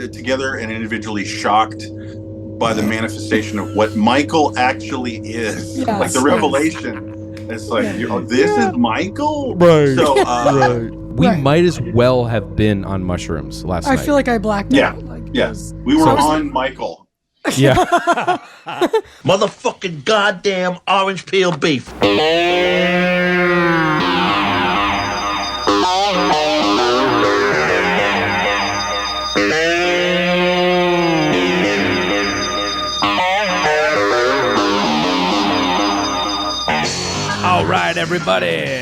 together and individually shocked by the manifestation of what Michael actually is. Yes. Like the revelation. It's like, this is Michael? Right. So, right. We might as well have been on mushrooms last night. I feel like I blacked out. Like, yes. We were on Michael. Yeah. Motherfucking goddamn orange peel beef. All right, everybody.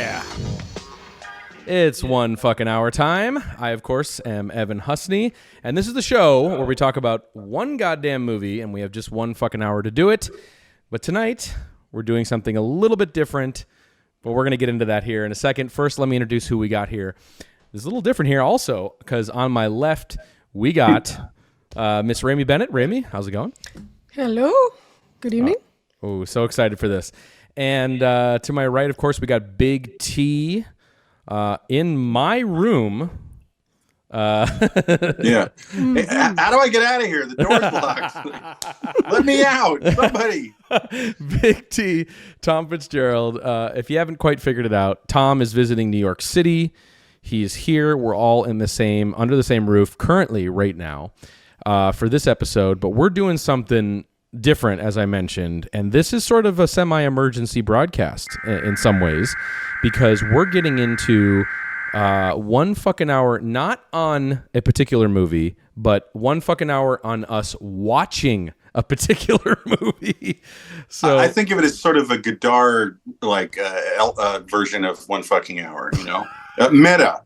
It's one fucking hour time. I, of course, am Evan Husney, and this is the show where we talk about one goddamn movie, and we have just one fucking hour to do it. But tonight, we're doing something a little bit different, but we're going to get into that here in a second. First, let me introduce who we got here. It's a little different here also, because on my left, we got Miss Rémy Bennett. Rémy, how's it going? Hello. Good evening. Oh, so excited for this. And to my right, of course, we got Big T in my room. Yeah. Hey, how do I get out of here? The door's locked. Let me out. Somebody. Big T, Tom Fitzgerald. If you haven't quite figured it out, Tom is visiting New York City. He's here. We're all under the same roof currently right now for this episode. But we're doing something different, as I mentioned, and this is sort of a semi-emergency broadcast in some ways, because we're getting into one fucking hour, not on a particular movie, but one fucking hour on us watching a particular movie. So I think of it as sort of a Godard like version of one fucking hour, meta.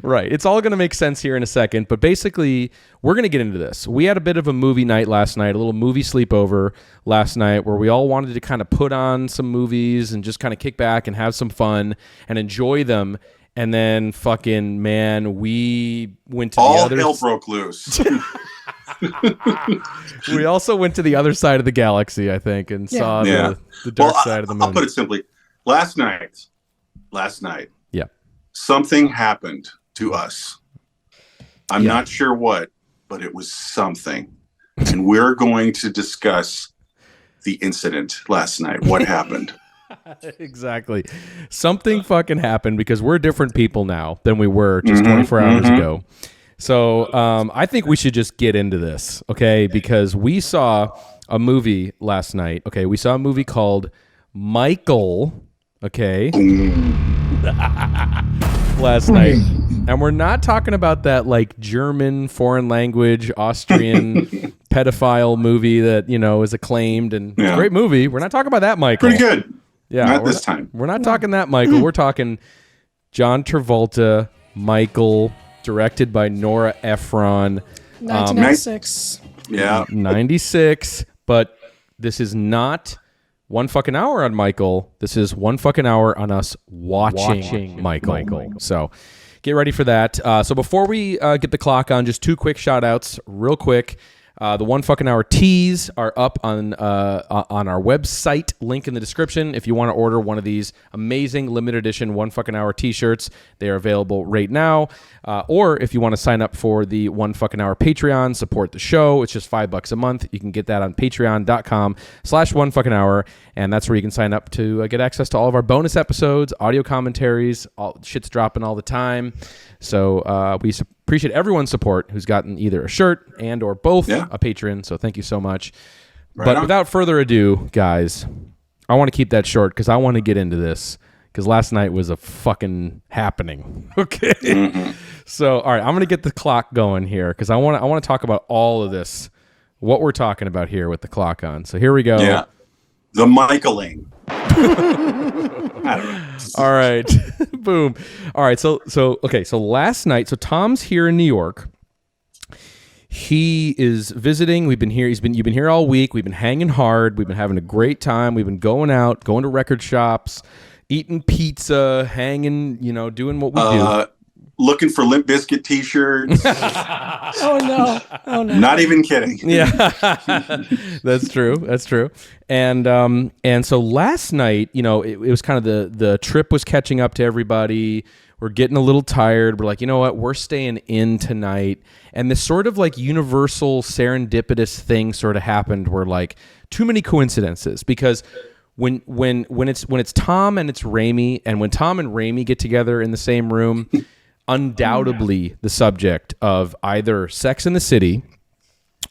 Right. It's all going to make sense here in a second, but basically, we're going to get into this. We had a bit of a movie night last night, a little movie sleepover last night, where we all wanted to kind of put on some movies and just kind of kick back and have some fun and enjoy them. And then, fucking man, we went to all the other. Hell broke loose. We also went to the other side of the galaxy, I think, and saw the dark side of the moon. I'll put it simply. Last night. Yeah. Something happened to us. I'm not sure what, but it was something. And we're going to discuss the incident last night. What happened? Exactly. Something fucking happened, because we're different people now than we were just 24 hours ago. So I think we should just get into this, okay? Because we saw a movie last night. Okay, we saw a movie called Michael, okay? Last night, and we're not talking about that like German foreign language Austrian pedophile movie that is acclaimed and it's a great movie. We're not talking about that, Michael. Pretty good. Yeah, not this time. We're not talking that, Michael. We're talking John Travolta, Michael, directed by Nora Ephron. 1996. 96. But this is not one fucking hour on Michael. This is one fucking hour on us watching Michael. So get ready for that. So before we get the clock on, just two quick shout outs real quick. The one fucking hour teas are up on our website, link in the description. If you want to order one of these amazing limited edition one fucking hour t-shirts, they are available right now. Or if you want to sign up for the one fucking hour Patreon, support the show, it's just $5 a month. You can get that on patreon.com/one fucking hour. And that's where you can sign up to get access to all of our bonus episodes, audio commentaries, all shit's dropping all the time. So we appreciate everyone's support who's gotten either a shirt and or both a patron. So thank you so much. But without further ado, guys, I want to keep that short because I want to get into this because last night was a fucking happening. Okay. So, all right, I'm going to get the clock going here because I want to talk about all of this, what we're talking about here with the clock on. So here we go. Yeah. The Michaeling. I don't know. All right. Boom. All right. So last night, so Tom's here in New York. He is visiting. You've been here all week. We've been hanging hard. We've been having a great time. We've been going out, going to record shops, eating pizza, hanging, doing what we do. Looking for Limp Bizkit t-shirts. Oh no. Not even kidding. Yeah. That's true. And so last night, it was kind of the trip was catching up to everybody. We're getting a little tired. We're like, you know what? We're staying in tonight. And this sort of like universal serendipitous thing sort of happened where like too many coincidences, because when it's Tom and it's Rémy, and when Tom and Rémy get together in the same room, undoubtedly the subject of either Sex and the City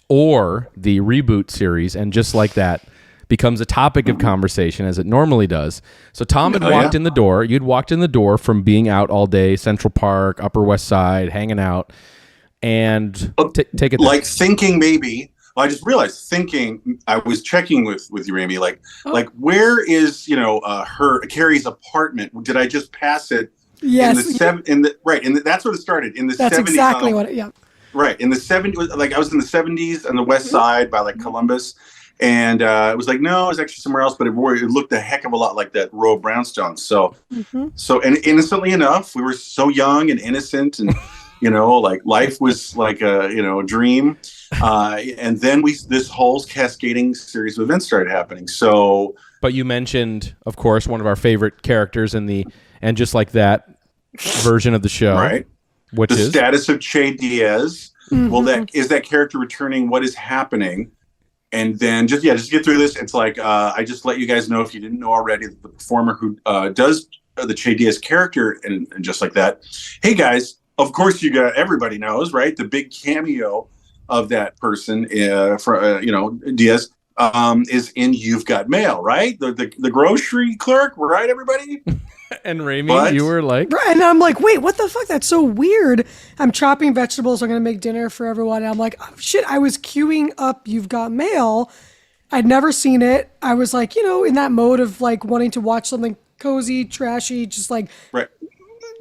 or the reboot series, and just like that becomes a topic of conversation, as it normally does. So Tom had walked in the door. You'd walked in the door from being out all day, Central Park, Upper West Side, hanging out, and take it like thinking maybe. I just realized I was checking with you, Rémy, like where is Carrie's apartment? Did I just pass it? Yes. That's what it started in the 70s. That's exactly what. Yeah. Right in the 70s, like I was in the 70s on the West Side by like Columbus, and it was like no, it was actually somewhere else, but it looked a heck of a lot like that row of brownstones. So, and innocently enough, we were so young and innocent, and like life was like a dream. And then this whole cascading series of events started happening. So, but you mentioned, of course, one of our favorite characters in and just like that version of the show, right? Which the is status of Che Diaz. Well, that character returning what is happening, and then just get through this. It's like I just let you guys know, if you didn't know already, the performer who does the Che Diaz character and just like that. Hey guys, of course everybody knows, right? The big cameo of that person Diaz is in You've Got Mail, right? The grocery clerk, right? Everybody. And Rémy, you were like... And I'm like, wait, what the fuck? That's so weird. I'm chopping vegetables. I'm going to make dinner for everyone. And I'm like, oh, shit, I was queuing up You've Got Mail. I'd never seen it. I was like, in that mode of like wanting to watch something cozy, trashy, just like... Right.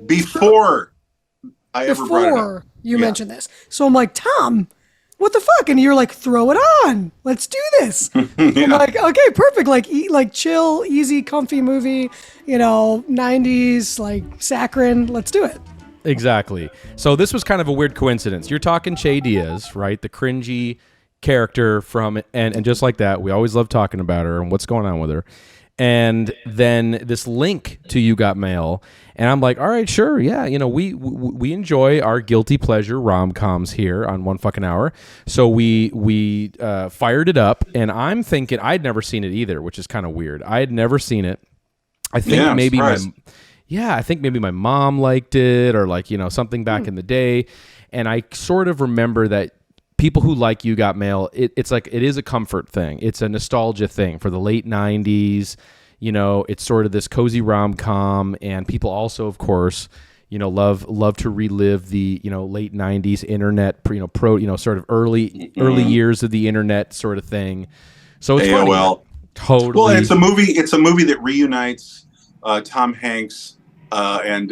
Before you mentioned this. So I'm like, Tom, what the fuck? And you're like, throw it on. Let's do this. I'm like, okay, perfect. Like chill, easy, comfy movie, 90s, like saccharine. Let's do it. Exactly. So this was kind of a weird coincidence. You're talking Che Diaz, right? The cringy character from, and just like that, we always love talking about her and what's going on with her. And then this link to You Got Mail, and I'm like, all right, sure, yeah, we enjoy our guilty pleasure rom-coms here on One Fucking Hour, so we fired it up, and I'm thinking I'd never seen it either, which is kind of weird. I had never seen it. I think maybe my mom liked it, or like something back in the day, and I sort of remember that. People who like You Got Mail, it's like it is a comfort thing. It's a nostalgia thing for the late 90s. It's sort of this cozy rom-com, and people also, of course, love to relive the late 90s internet, sort of early years of the internet sort of thing. So it's AOL. Funny. Totally. Well, and it's a movie that reunites Tom Hanks and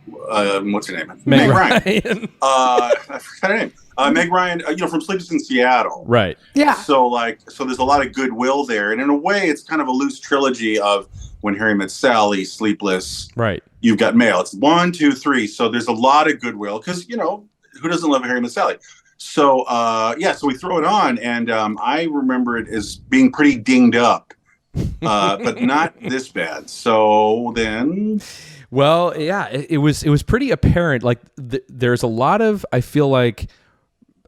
what's her name? Meg Ryan. I forgot her name. Meg Ryan, from Sleepless in Seattle. Right. Yeah. So there's a lot of goodwill there. And in a way, it's kind of a loose trilogy of When Harry Met Sally, Sleepless. Right. You've Got Mail. It's 1, 2, 3. So there's a lot of goodwill because, who doesn't love Harry Met Sally? So, so we throw it on. And I remember it as being pretty dinged up, but not this bad. So then... Well, yeah, it was pretty apparent. Like there's a lot of, I feel like,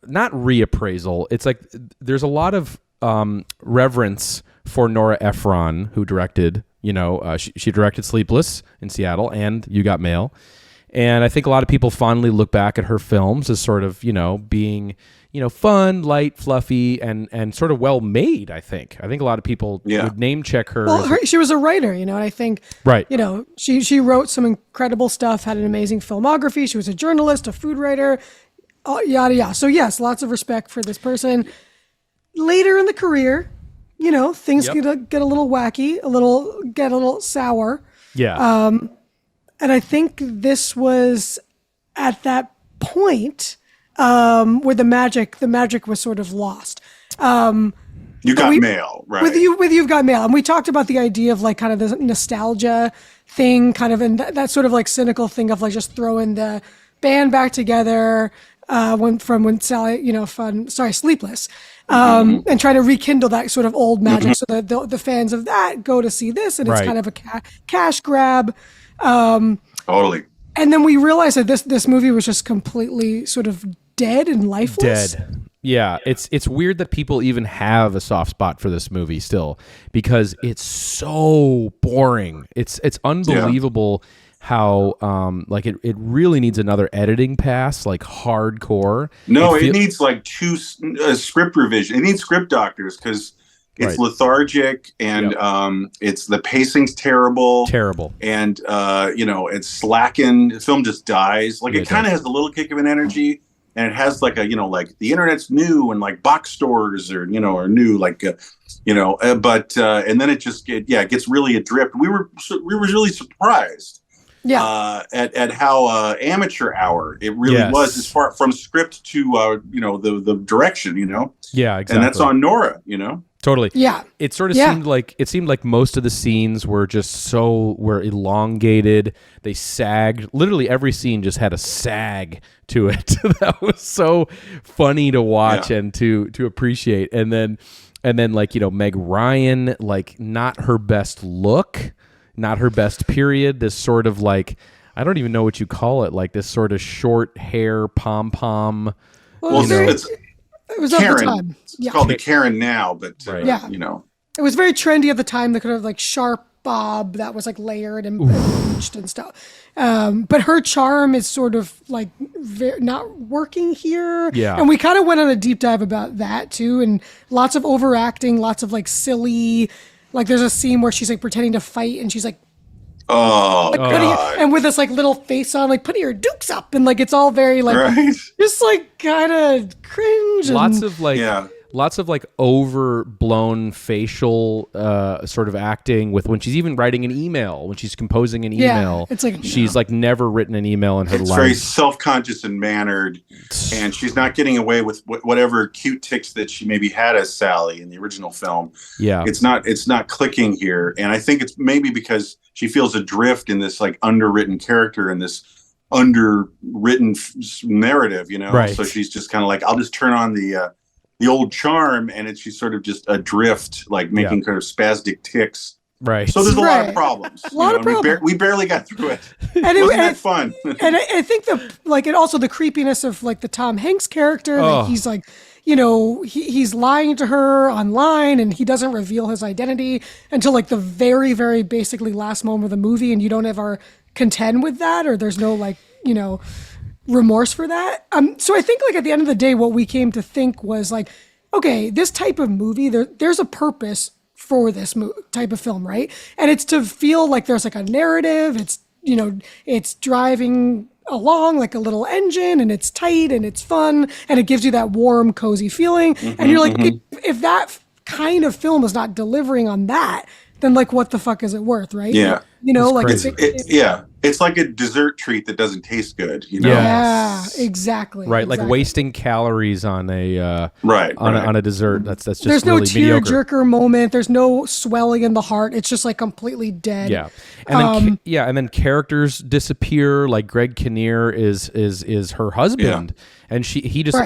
not reappraisal. It's like there's a lot of reverence for Nora Ephron, who directed, she directed Sleepless in Seattle and You Got Mail. And I think a lot of people fondly look back at her films as sort of, being, fun, light, fluffy, and sort of well made, I think. I think a lot of people would name check her. Well, she was a writer, and I think, right. She wrote some incredible stuff, had an amazing filmography. She was a journalist, a food writer, yada, yada. So yes, lots of respect for this person. Later in the career, things get a little wacky, get a little sour. Yeah. And I think this was at that point where the magic was sort of lost. You Got Mail, right? With You've Got Mail, and we talked about the idea of like kind of the nostalgia thing, kind of, and that sort of like cynical thing of like just throwing the band back together when Sally, Sleepless, and trying to rekindle that sort of old magic, so that the fans of that go to see this, and it's kind of a cash grab. Totally. And then we realized that this movie was just completely sort of dead and lifeless. Dead. Yeah, it's weird that people even have a soft spot for this movie still, because it's so boring. It's unbelievable how like it really needs another editing pass, like hardcore. No, it needs like two script revision. It needs script doctors because it's lethargic and it's the pacing's terrible, and it's slacking. The film just dies. Like it kind of has a little kick of an energy. And it has like like the internet's new and like box stores are new, like, but and then it just gets really adrift. We were really surprised at how amateur hour it really was, as far from script to, the direction, Yeah, exactly. And that's on Nora, Totally. Yeah. It sort of seemed like most of the scenes were just were elongated. They sagged. Literally every scene just had a sag to it. That was so funny to watch and to appreciate. And then Meg Ryan, like not her best look, not her best period. This sort of like, I don't even know what you call it, like this sort of short hair pom-pom. Well, it was Karen. at the time. It's called the Karen now, but it was very trendy at the time. The kind of like sharp bob that was like layered and bleached and stuff. But her charm is sort of like not working here. Yeah. And we kind of went on a deep dive about that too, and lots of overacting, lots of like silly. Like there's a scene where she's like pretending to fight, and she's like. God. And with this like little face on, like putting your dukes up, and like it's all very like just like kind of cringe. Lots of like overblown facial sort of acting with when she's even writing an email, when she's composing an email. It's like she's like never written an email in her life. Very self-conscious and mannered, and she's not getting away with whatever cute tics that she maybe had as Sally in the original film. Yeah, it's not clicking here, and I think it's maybe because she feels adrift in this like underwritten character and this underwritten narrative, Right. So she's just kind of like, I'll just turn on the old charm, and she's sort of just adrift, like making kind of spastic tics. Right. So there's a lot of problems. A lot of problems. We barely got through it. And Wasn't that fun? And I think and also the creepiness of like the Tom Hanks character, that he's like, he's lying to her online, and he doesn't reveal his identity until like the very, very basically last moment of the movie, and you don't ever contend with that, or there's no like, remorse for that. So I think like at the end of the day, what we came to think was like, okay, this type of movie, there's a purpose for this type of film, right? And it's to feel like there's like a narrative. It's, it's driving along like a little engine, and it's tight and it's fun, and it gives you that warm, cozy feeling. And you're like, if that kind of film is not delivering on that, then like what the fuck is it worth, right? Yeah. It's like a dessert treat that doesn't taste good, Yeah, exactly. Right, like wasting calories on a on a dessert. That's just there's really no tear mediocre. jerker moment. There's no swelling in the heart. It's just like completely dead. Yeah, and then and then characters disappear. Like Greg Kinnear is her husband, and he just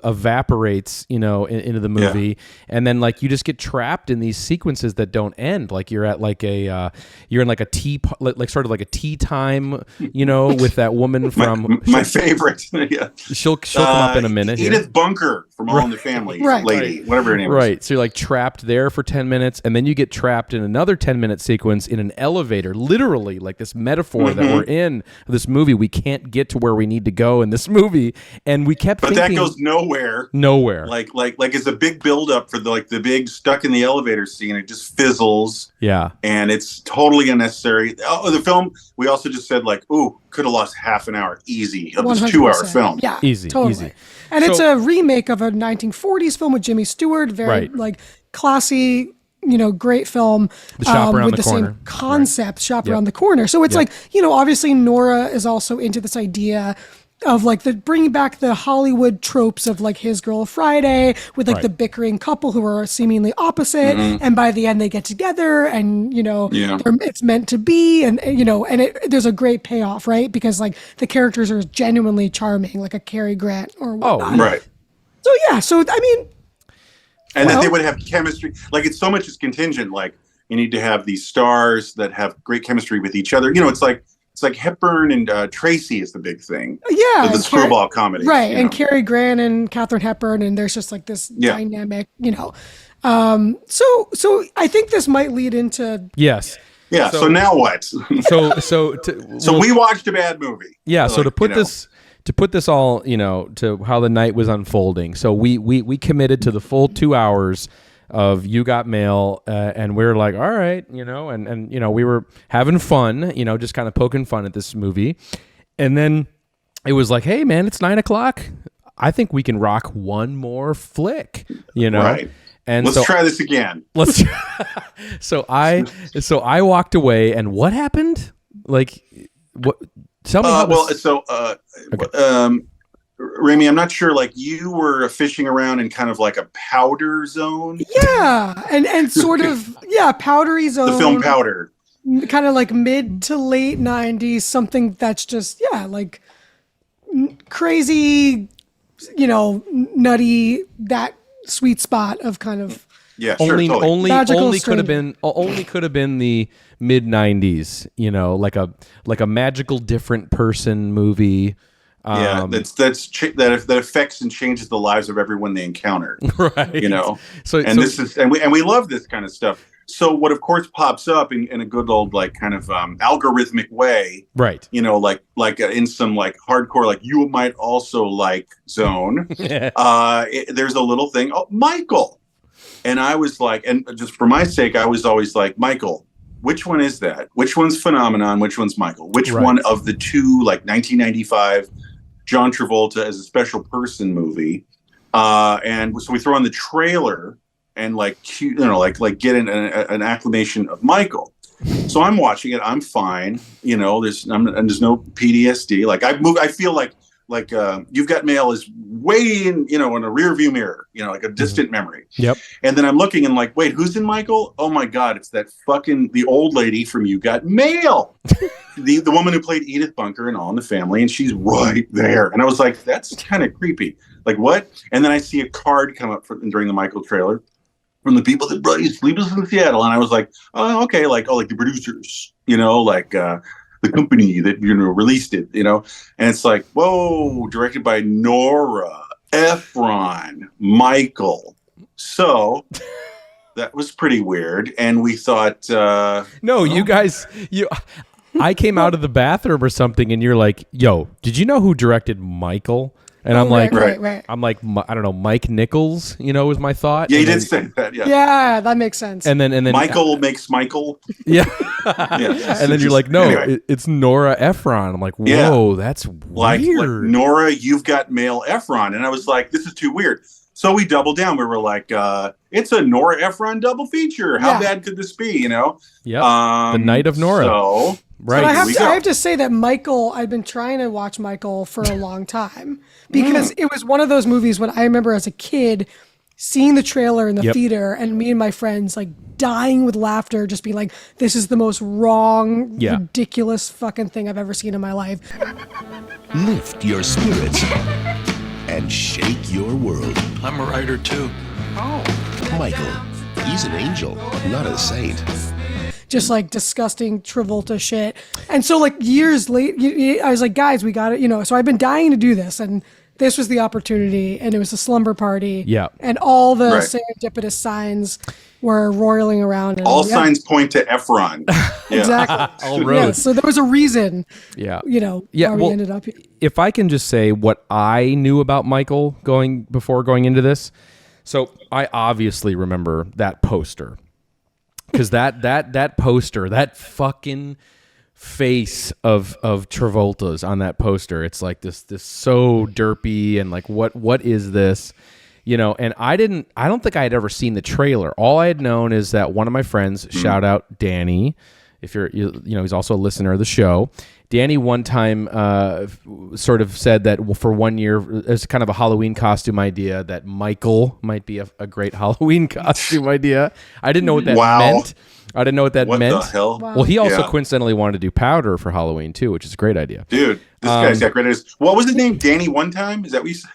evaporates, into the movie, and then like you just get trapped in these sequences that don't end. Like you're at like you're in like a tea, like sort of like a tea time, with that woman from my favorite. Yeah, she'll come up in a minute. Edith Bunker from All in the Family, lady, whatever her name is. Right, so you're like trapped there for 10 minutes, and then you get trapped in another 10-minute sequence in an elevator. Literally, like this metaphor that we're in this movie. We can't get to where we need to go in this movie, and we kept. But thinking, that goes nowhere. Nowhere. Like it's a big buildup for the big stuck in the elevator scene. It just fizzles. Yeah, and it's totally unnecessary. Oh, the film. We also just said like, ooh, could have lost half an hour easy of this 2-hour film. Yeah, easy, totally. Easy. And it's a remake of a 1940s film with Jimmy Stewart. Very like classy, great film. The Shop Around with the the Corner. same concept, Shop Around the Corner. So it's like, obviously Nora is also into this idea of like bringing back the Hollywood tropes of like His Girl Friday with like the bickering couple who are seemingly opposite, and by the end they get together, and it's meant to be, and there's a great payoff, right? Because like the characters are genuinely charming, like a Cary Grant or whatnot. Oh, right. So I mean, and that they would have chemistry. Like it's so much is contingent. Like you need to have these stars that have great chemistry with each other. It's like it's like Hepburn and Tracy is the big thing. Yeah, the screwball comedy, right? you And know? Cary Grant and Katharine Hepburn, and there's just like this dynamic, So I think this might lead into Yes. Yeah. So now what? So we watched a bad movie. Yeah. So like, to put this all, to how the night was unfolding. So we committed to the full 2 hours of You Got Mail, and we were like, all right, and we were having fun, just kind of poking fun at this movie, and then it was like, hey man, it's 9:00. I think we can rock one more flick, Right. And let's try this again. So I walked away, and what happened? Like, what? Tell me. Rémy, I'm not sure. Like, you were fishing around in kind of like a powder zone. Yeah, and sort of powdery zone. The film Powder. Kind of like mid to late 90s, something that's just like crazy, nutty, that sweet spot of kind of only could have stranger. been the mid 90s, like a magical different person movie. That affects and changes the lives of everyone they encounter. Right. We love this kind of stuff. So what of course pops up in a good old like kind of algorithmic way, right? In some like hardcore like you might also like zone. There's a little thing. Oh, Michael, and I was like, and just for my sake, I was always like, Michael, which one is that? Which one's Phenomenon? Which one's Michael? Which one of the two, like 1995 John Travolta as a special person movie? And so we throw on the trailer and like get an acclamation of Michael. So I'm watching it. I'm fine. There's no PTSD. Like I feel like You've Got Mail is way in a rear view mirror, like a distant memory. Yep. And then I'm looking and like, wait, who's in Michael? Oh my God, it's that the old lady from You Got Mail. the woman who played Edith Bunker in All in the Family, and she's right there. And I was like, that's kind of creepy. Like what? And then I see a card come up during the Michael trailer from the people that brought you Sleepless in Seattle. And I was like, oh, okay, like the producers, the company that released it, and it's like, whoa, directed by Nora Ephron, Michael. So that was pretty weird, and we thought, you guys, I came out of the bathroom or something, and you're like, yo, did you know who directed Michael? And I'm like, right. I'm like, I don't know, Mike Nichols, was my thought. Yeah, and you did say that. Yeah. Yeah, that makes sense. And then Michael makes Michael. Yeah. Yeah. And then you're like, no, anyway. it's Nora Ephron. I'm like, whoa, that's weird. Like Nora, You've Got Mail Ephron. And I was like, this is too weird. So we doubled down. We were like, it's a Nora Ephron double feature. How bad could this be? Yeah. The Night of Nora. So, right. But I have to say that Michael, I've been trying to watch Michael for a long time because it was one of those movies when I remember as a kid seeing the trailer in the theater and me and my friends like dying with laughter, just being like, this is the most wrong, ridiculous fucking thing I've ever seen in my life. Lift your spirits and shake your world. I'm a writer too. Michael, he's an angel, not a saint. Just like disgusting Travolta shit. And so like years late, I was like, guys, we got it, so I've been dying to do this. And this was the opportunity, and it was a slumber party. Yeah. And all the serendipitous signs were roiling around. And, all signs point to Ephron. Exactly. All roads. Yeah, so there was a reason, why we ended up here. If I can just say what I knew about Michael before going into this. So I obviously remember that poster. Because that poster, that fucking face of Travolta's on that poster, it's like this so derpy and like what is this, And I don't think I had ever seen the trailer. All I had known is that one of my friends, shout out Danny, if he's also a listener of the show. Danny one time sort of said that for 1 year, as kind of a Halloween costume idea, that Michael might be a great Halloween costume idea. I didn't know what that meant. I didn't know what that meant. What the hell? Wow. Well, he also coincidentally wanted to do powder for Halloween too, which is a great idea. Dude, this guy's got great ideas. What was his name? Danny One Time? Is that what you said?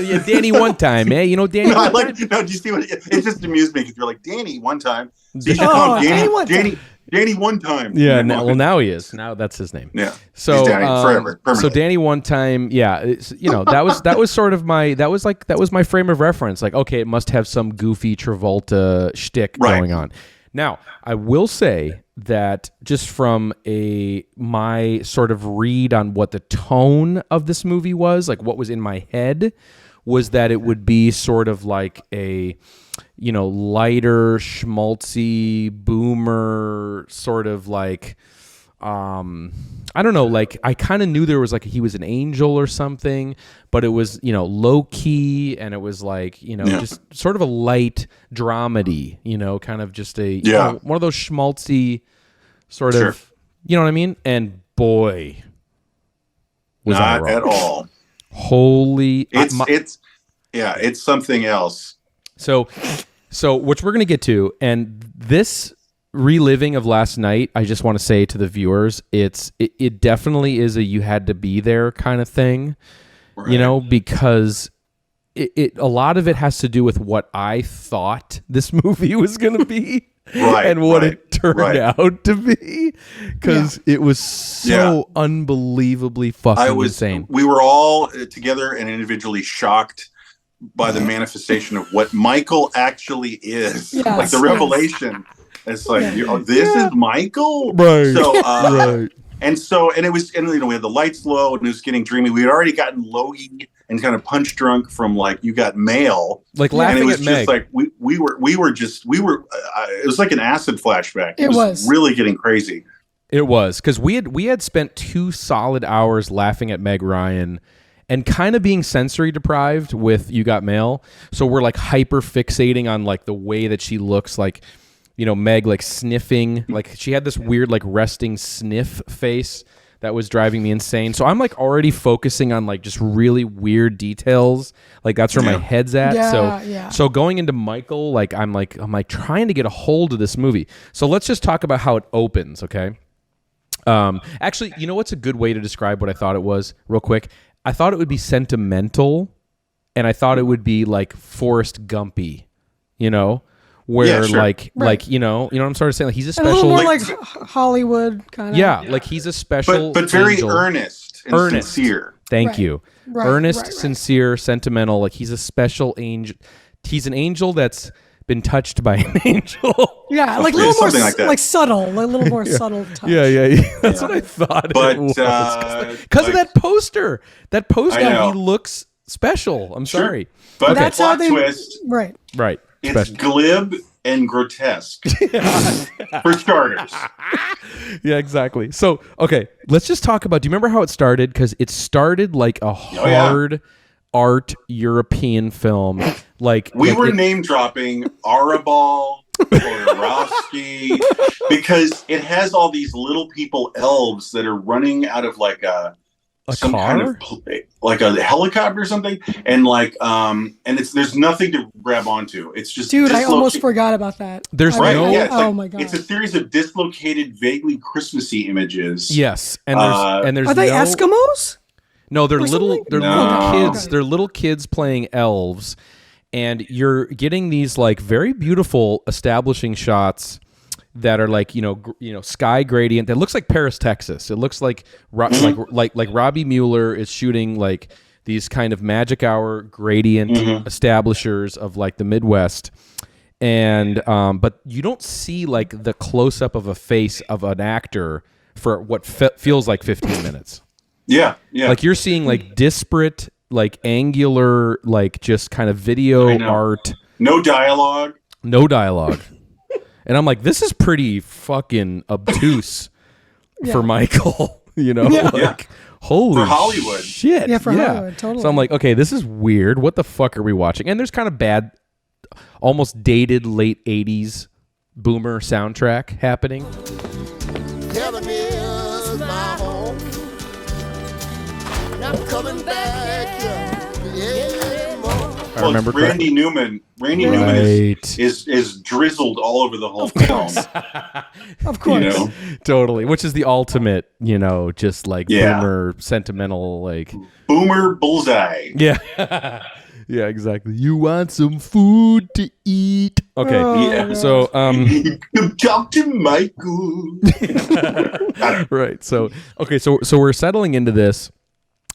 Yeah, Danny One Time, man. You know Danny. No, do you see what? It just amused me because you're like Danny One Time. So you should call him Danny. Danny one time. Yeah, now he is. Now that's his name. Yeah. So He's Danny forever. so Permanently. Danny one time, yeah, that was sort of that was my frame of reference. Like, okay, it must have some goofy Travolta shtick going on. Now, I will say that just from my sort of read on what the tone of this movie was, like what was in my head, was that it would be sort of like a, lighter, schmaltzy, boomer, sort of like, I don't know, like I kind of knew there was like he was an angel or something, but it was, low key, and it was like, just sort of a light dramedy, kind of just a one of those schmaltzy sort of, you know what I mean? And boy, was I not wrong. at all. Holy, it's something else. So which we're gonna get to, and this reliving of last night, I just want to say to the viewers, it definitely is a you had to be there kind of thing, because it a lot of it has to do with what I thought this movie was going to be and what it turned out to be, because it was so unbelievably fucking insane. We were all together and individually shocked by the manifestation of what Michael actually is. Yes, like the revelation. It's like, this is Michael? Right. So, right. And we had the lights low and it was getting dreamy. We had already gotten logy and kind of punch drunk from like, You Got Mail. Like laughing and it was at just Meg. like, it was like an acid flashback. It was really getting crazy. It was, because we had spent 2 solid hours laughing at Meg Ryan and kind of being sensory deprived with You Got Mail. So we're like hyper fixating on like the way that she looks, like, Meg like sniffing, like she had this weird like resting sniff face that was driving me insane. So I'm like already focusing on like just really weird details. Like that's where my head's at. So going into Michael, like I'm trying to get a hold of this movie. So let's just talk about how it opens, okay? Actually, what's a good way to describe what I thought it was, real quick? I thought it would be sentimental, and I thought it would be like Forrest Gumpy, where like you know what I'm sort of saying, like he's a special, a little more like Hollywood kind of. like he's a special, but very angel. earnest and sincere. Thank you. Earnest, sincere, sentimental. Like he's a special angel. He's an angel that's been touched by an angel. Yeah, like a little more like that. like subtle, like a little more subtle touch. Yeah. That's what I thought. But it was. Because of that poster. That poster, he looks special. I'm sorry. But that's plot how they twist. Right. It's glib and grotesque for starters. Yeah, exactly. So, okay, let's just talk about, do you remember how it started? Because it started like a hard art European film. Like we were name dropping Arabal, Borowski, because it has all these little people elves that are running out of like some car? kind of like a helicopter or something, and like and there's nothing to grab onto. It's just I almost forgot about that. There's my god, it's a series of dislocated, vaguely Christmassy images. Yes, and there's are they Eskimos? No, they're little kids. Okay. They're little kids playing elves, and you're getting these like very beautiful establishing shots that are like sky gradient that looks like Paris, Texas. It looks like like Robbie Mueller is shooting like these kind of magic hour gradient establishers of like the Midwest, and but you don't see like the close up of a face of an actor for what feels like 15 minutes. Yeah. Like you're seeing like disparate, like angular, like just kind of video art. No dialogue. And I'm like, this is pretty fucking obtuse for Michael, holy for Hollywood. shit. Yeah, for Hollywood, totally. So I'm like, okay, this is weird. What the fuck are we watching? And there's kind of bad, almost dated late 80s boomer soundtrack happening. Heaven is my home. And I'm coming back anymore. I remember Randy Newman. Randy Newman is drizzled all over the whole film. Of course. Totally. Which is the ultimate, just like boomer sentimental, like boomer bullseye. Yeah. Yeah, exactly. You want some food to eat? Okay. Yeah. So Come talk to Michael. right. So okay, so we're settling into this.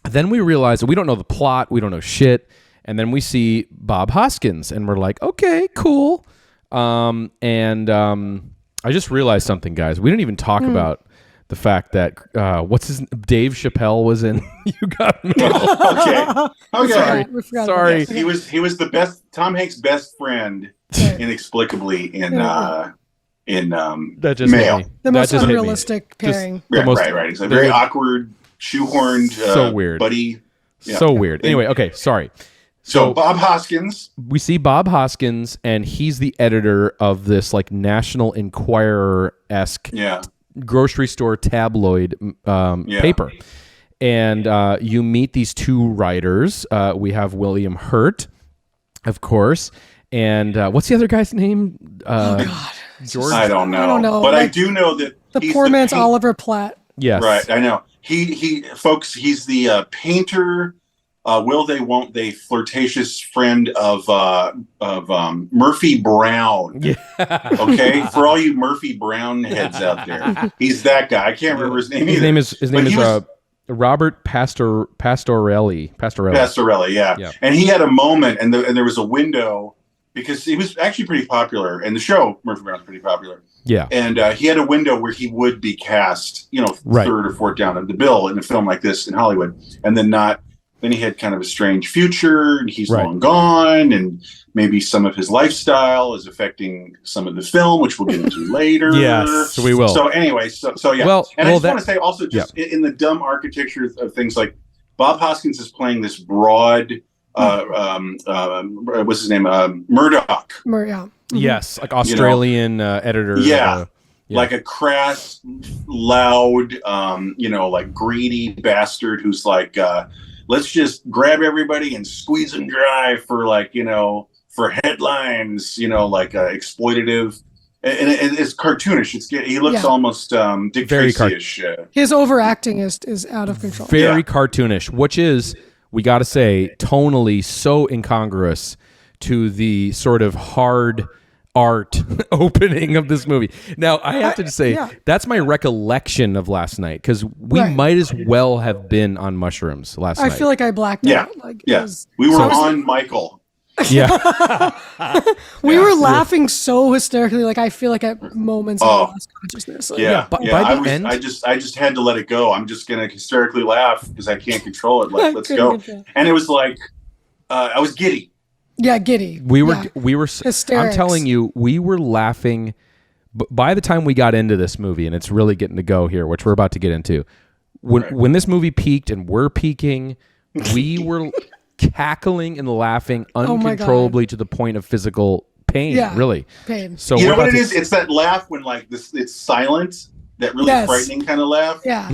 Then we realize that we don't know the plot, we don't know shit, and then we see Bob Hoskins, and we're like, okay, cool. I just realized something, guys. We didn't even talk about the fact that Dave Chappelle was in You Got Mail. Okay. Sorry. Yes, he was the best, Tom Hanks' best friend, inexplicably in that just Mail. hit me. The That most just hit me. unrealistic pairing. Right. It's a very awkward, shoehorned, So weird. buddy. Yeah. So weird. Anyway, okay, sorry. So Bob Hoskins. We see Bob Hoskins, and he's the editor of this like National Enquirer-esque grocery store tabloid paper. And you meet these two writers. We have William Hurt, of course. And what's the other guy's name? God. George? I don't know. But I do know that the poor man's Oliver Platt. Yes. Right, I know. Folks, he's the painter, will they, won't they, flirtatious friend of Murphy Brown. Yeah. Okay? For all you Murphy Brown heads out there. He's that guy. I can't remember his name either. His name is Robert Pastorelli. Pastorelli, yeah. And he had a moment, and there was a window, because he was actually pretty popular, and the show, Murphy Brown's pretty popular. Yeah. And he had a window where he would be cast, third or fourth down of the bill in a film like this in Hollywood, and then not. Then he had kind of a strange future, and he's long gone, and maybe some of his lifestyle is affecting some of the film, which we'll get into later. Yes, so we will. So anyway, so yeah. Well, and I just want to say also, just in the dumb architecture of things, like Bob Hoskins is playing this broad, what's his name? Murdoch. Yes, like Australian editor. Like a crass, loud, like greedy bastard who's like, let's just grab everybody and squeeze them dry for for headlines, like exploitative. And it's cartoonish. He looks almost Dick Tracy-ish. His overacting is out of control. Very cartoonish, which is, we got to say, tonally so incongruous to the sort of hard art opening of this movie. Now, I have to just say, that's my recollection of last night, because we might as well have been on mushrooms last night. I feel like I blacked out. We were on Michael. Yeah. We were laughing so hysterically. Like, I feel like at moments I lost consciousness. By the end, I just had to let it go. I'm just gonna hysterically laugh because I can't control it. Like, let's go. And it was like, I was giddy. Yeah, giddy. We were hysterics. I'm telling you, we were laughing. By the time we got into this movie, and it's really getting to go here, which we're about to get into, when this movie peaked and we're peaking, we were cackling and laughing uncontrollably to the point of physical pain. Really, pain. So you know what it is? It's that laugh when it's silent. That really frightening kind of laugh. Yeah.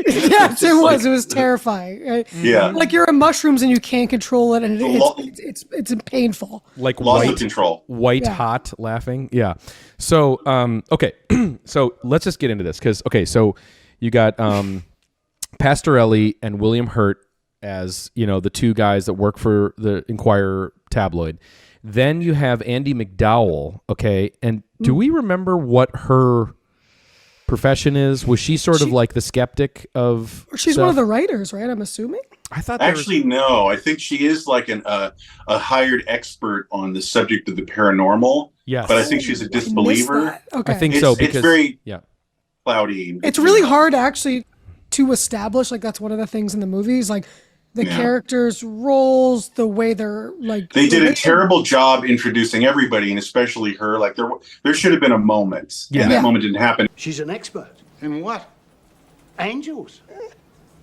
Yes, it was. It was terrifying. Right? Yeah. Like you're on mushrooms and you can't control it, and it's painful. Like loss of control. Hot laughing. Yeah. So okay. So let's just get into this, because so you got Pastorelli and William Hurt as the two guys that work for the Enquirer tabloid. Then you have Andy McDowell. Okay, and do we remember what her profession is? Was she sort of like the skeptic of she's stuff? One of the writers, right? I'm assuming. I thought no. I think she is like a hired expert on the subject of the paranormal. Yes, but I think she's a disbeliever. Okay, I think so, because it's very cloudy. It's really hard actually to establish. Like, that's one of the things in the movies, like the characters' roles, the way they're like. They did a terrible job introducing everybody, and especially her. Like there should have been a moment, and that moment didn't happen. She's an expert. In what? Angels.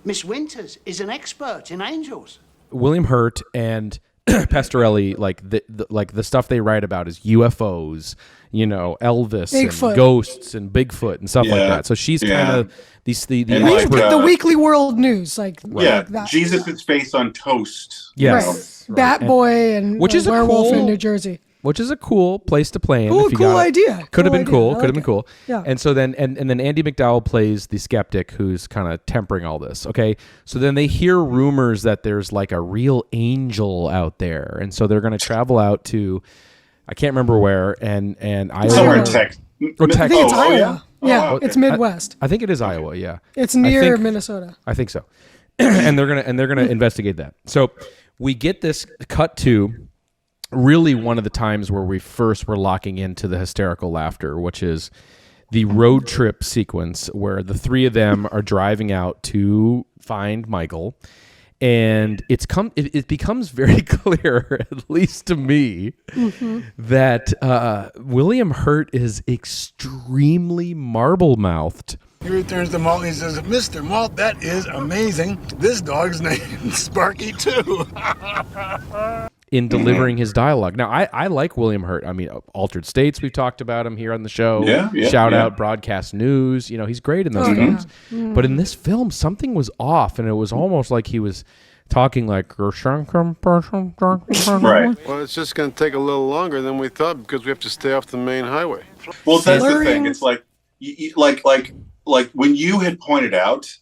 Miss Winters is an expert in angels. William Hurt and Pastorelli, like the stuff they write about is UFOs, Elvis, Bigfoot. And ghosts, and Bigfoot, and stuff like that. So she's kind of the Weekly World News, like that. Jesus' face on toast. Yes, right. Bat Boy and which is Werewolf in New Jersey. which is a cool place to play in. Cool idea. Could have been cool. I Could have like been it. cool. Yeah. And so then, and then Andy McDowell plays the skeptic who's kind of tempering all this. Okay. So then they hear rumors that there's like a real angel out there, and so they're going to travel out to, I can't remember where, and Iowa. Somewhere in Texas. Or I think it's Iowa. Yeah, okay. it's Midwest. I think it is Iowa. Yeah. It's near think- Minnesota. I think so. and they're gonna investigate that. So we get this cut to really one of the times where we first were locking into the hysterical laughter, which is the road trip sequence where the three of them are driving out to find Michael. And it becomes very clear, at least to me, that William Hurt is extremely marble-mouthed. He returns to Malt and he says, Mr. Malt, that is amazing. This dog's named Sparky, too. in delivering his dialogue. Now, I like William Hurt. I mean, Altered States, we've talked about him here on the show. Shout out Broadcast News. You know, he's great in those films. Yeah. But in this film, something was off, and it was almost like he was talking like... Right. Well, it's just going to take a little longer than we thought because we have to stay off the main highway. Well, that's the thing. It's like, like when you had pointed out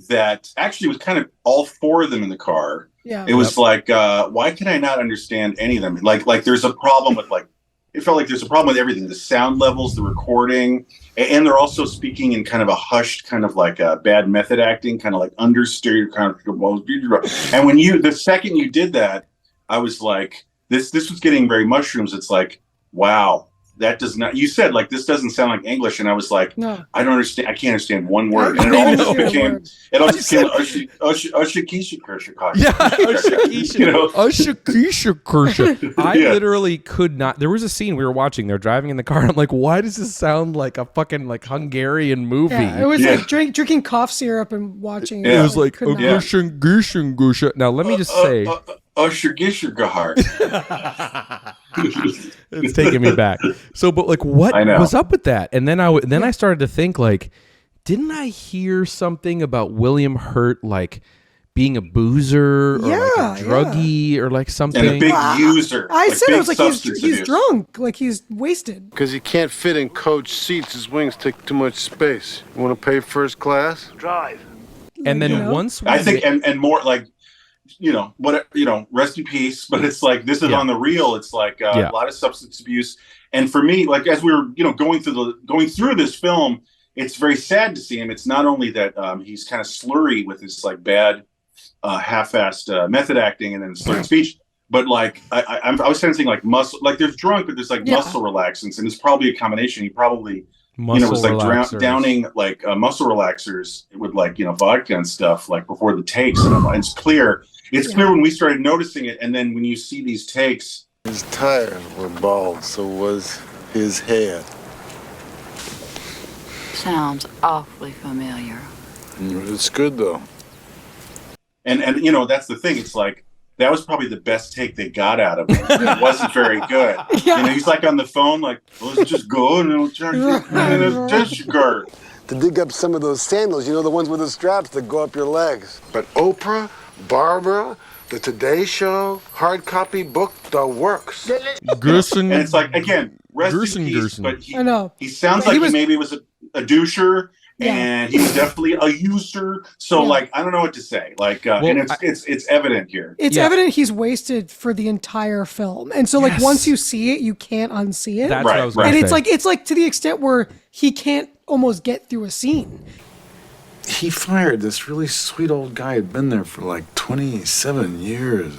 that actually it was kind of all four of them in the car. Yeah. It was like, why can I not understand any of them? Like there's a problem with it felt like there's a problem with everything, the sound levels, the recording, and they're also speaking in kind of a hushed, kind of like a bad method acting, kind of like understated, kind of. And when the second you did that, I was like, this was getting very mushrooms. It's like, wow. That does not. You said like this doesn't sound like English, and I was like, no, I don't understand. I can't understand one word. And it all just became. It all just became I literally could not. There was a scene we were watching. They're driving in the car. And I'm like, why does this sound like a fucking like Hungarian movie? Yeah, it was like drinking cough syrup and watching. It was like Now let me just say. It's taking me back. So, but like, what was up with that? And then I started to think like, didn't I hear something about William Hurt like being a boozer or like a druggie or like something? And a big user. I said it was like he's drunk, like he's wasted. Because he can't fit in coach seats. His wings take too much space. You want to pay first class? Drive. And then once I think and more like. Rest in peace. But it's like this is on the real. It's like a lot of substance abuse. And for me, like as we were, going through this film, it's very sad to see him. It's not only that he's kind of slurry with his like bad, half-assed method acting and then slurred speech, but like I was sensing like muscle, like there's drunk, but there's like muscle relaxants, and it's probably a combination. He probably. It was like downing like muscle relaxers with like vodka and stuff like before the takes, and it's clear. It's clear when we started noticing it, and then when you see these takes, his tires were bald, so was his head. Sounds awfully familiar. It's good though. And that's the thing. It's like. That was probably the best take they got out of him. It wasn't very good. He's like on the phone, like, let's just go and it'll charge you. To dig up some of those sandals, the ones with the straps that go up your legs. But Oprah, Barbara, the Today Show, hard copy book, the works. Gerson, and it's like, again, rest in peace, but he sounds like he maybe was a doucher. Yeah. And he was definitely a user. So, like, I don't know what to say. Like, and it's evident here. It's evident he's wasted for the entire film. And so, like, once you see it, you can't unsee it. That's what I was going to say. And it's like to the extent where he can't almost get through a scene. He fired this really sweet old guy who'd been there for like 27 years.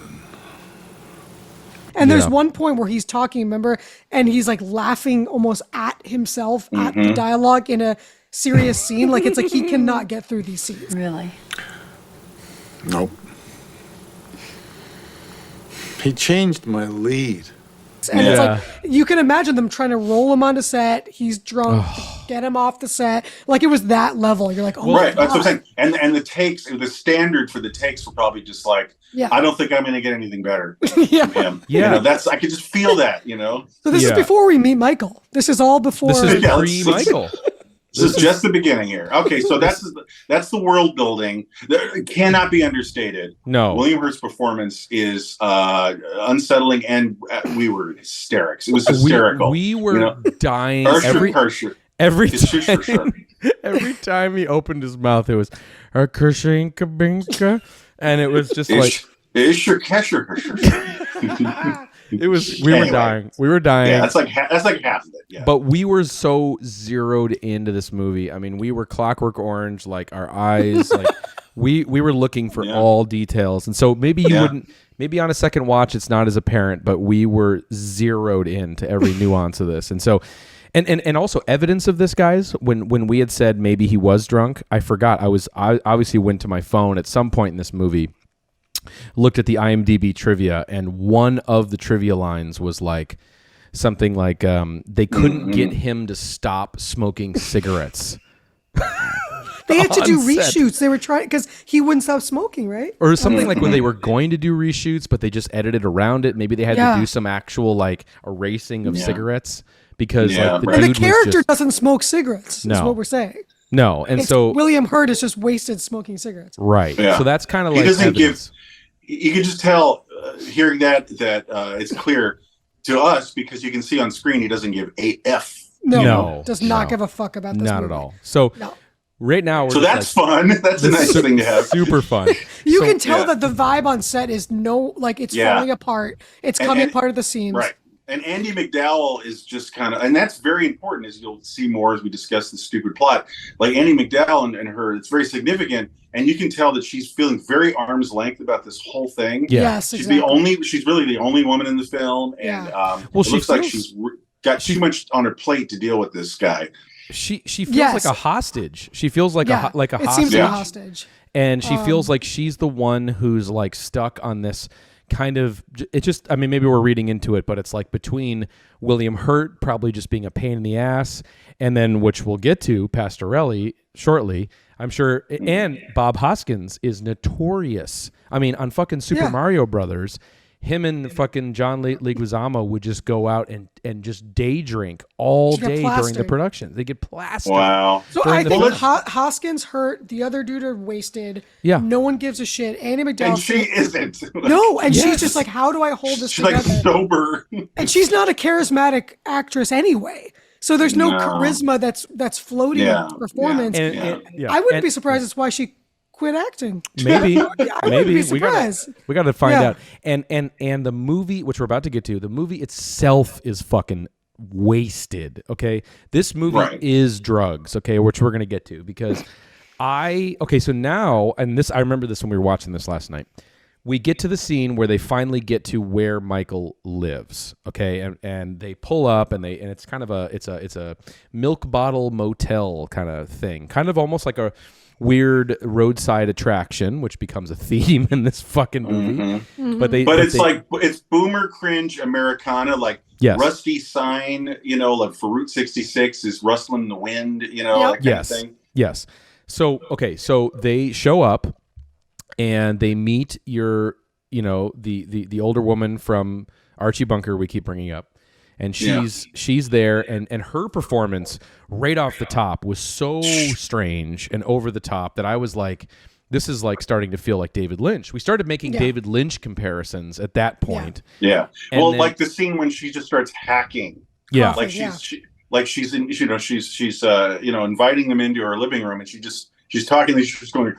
And there's one point where he's talking, remember? And he's like laughing almost at himself, at the dialogue in a serious scene. Like it's like he cannot get through these scenes. Really? Nope. He changed my lead. And it's like you can imagine them trying to roll him onto set. He's drunk, get him off the set. Like it was that level. You're like, oh, right. That's what I'm saying. And the takes, the standard for the takes were probably just like, I don't think I'm going to get anything better from him. That's I could just feel that. So this is before we meet Michael. This is all before. This is pre-Michael. This is just the beginning here. Okay, so that's the world building. It cannot be understated. No. William Hurt's performance is unsettling, and we were in hysterics. It was hysterical. We were dying every time. Every time he opened his mouth, it was Kershinka Binka, and it was just like it was. We were dying. We were dying. Yeah, that's like half of it. Yeah. But we were so zeroed into this movie. I mean, we were Clockwork Orange, like our eyes, like we were looking for all details. And so maybe you wouldn't. Maybe on a second watch, it's not as apparent, but we were zeroed into every nuance of this. And so, and also evidence of this, guys. When we had said maybe he was drunk, I forgot. I obviously went to my phone at some point in this movie, looked at the IMDb trivia, and one of the trivia lines was like something like they couldn't get him to stop smoking cigarettes. They had to do reshoots. They were trying because he wouldn't stop smoking, right? Or something like when they were going to do reshoots, but they just edited around it. Maybe they had to do some actual like erasing of cigarettes because like the character doesn't smoke cigarettes. Is what we're saying. No, and so William Hurt is just wasted smoking cigarettes. Right. Yeah. So that's kind of like he doesn't evidence. You can just tell hearing that it's clear to us because you can see on screen he doesn't give a F. No, does not give a fuck about this. Not movie. at all. So right now, so that's fun. That's a nice thing to have. Super fun. You can tell that the vibe on set is it's falling apart. It's coming part of the scenes. Right. And Andy McDowell is just kind of, and that's very important as you'll see more as we discuss the stupid plot. Like Andy McDowell and her, it's very significant. And you can tell that she's feeling very arm's length about this whole thing. Yeah. Yes, she's exactly. she's really the only woman in the film. And it looks like she's got too much on her plate to deal with this guy. She feels like a hostage. She feels like a hostage. It seems like a hostage. And she feels like she's the one who's like stuck on this kind of, it just, I mean, maybe we're reading into it, but it's like between William Hurt probably just being a pain in the ass, and then, which we'll get to, Pastorelli shortly, I'm sure, and Bob Hoskins is notorious. I mean, on fucking Super Mario Brothers, him and fucking John Leguizamo would just go out and just day drink all day during the production. They get plastered. Wow. So I think Hoskins, Hurt, the other dude are wasted. Yeah. No one gives a shit. Andy McDowell. And she isn't. No, and she's just like, how do I hold this together? She's like sober. And she's not a charismatic actress anyway. So there's no charisma that's floating in her performance. I wouldn't be surprised that's why she quit acting. Maybe be surprised. we got to find out. And the movie, which we're about to get to, the movie itself is fucking wasted. Okay, this movie is drugs. Okay, which we're gonna get to because so now, and this I remember this when we were watching this last night. We get to the scene where they finally get to where Michael lives. Okay, and they pull up and it's kind of it's a milk bottle motel kind of thing, kind of almost like a weird roadside attraction, which becomes a theme in this fucking movie. But it's boomer cringe Americana, like rusty sign, like for Route 66 is rustling in the wind, that kind of thing. Yes. So they show up and they meet the older woman from Archie Bunker we keep bringing up. And she's there, and her performance right off the top was so strange and over the top that I was like, this is like starting to feel like David Lynch. We started making David Lynch comparisons at that point. Yeah. Well, then, like the scene when she just starts hacking. Yeah. Like she's inviting them into her living room, and she's talking, and she's just going,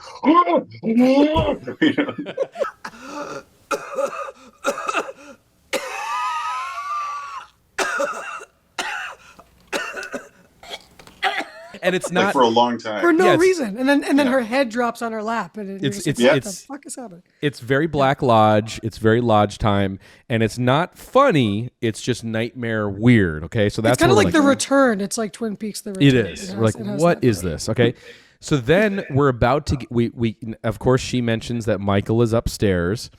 and it's not like for a long time for no reason, and then her head drops on her lap, and what the fuck is happening? It's very Black Lodge. It's very Lodge time, and it's not funny. It's just nightmare weird. Okay, so that's kind of like The Return. It's like Twin Peaks: The Return. It is. We're like, what is this? Okay, so then we're about to. We of course she mentions that Michael is upstairs,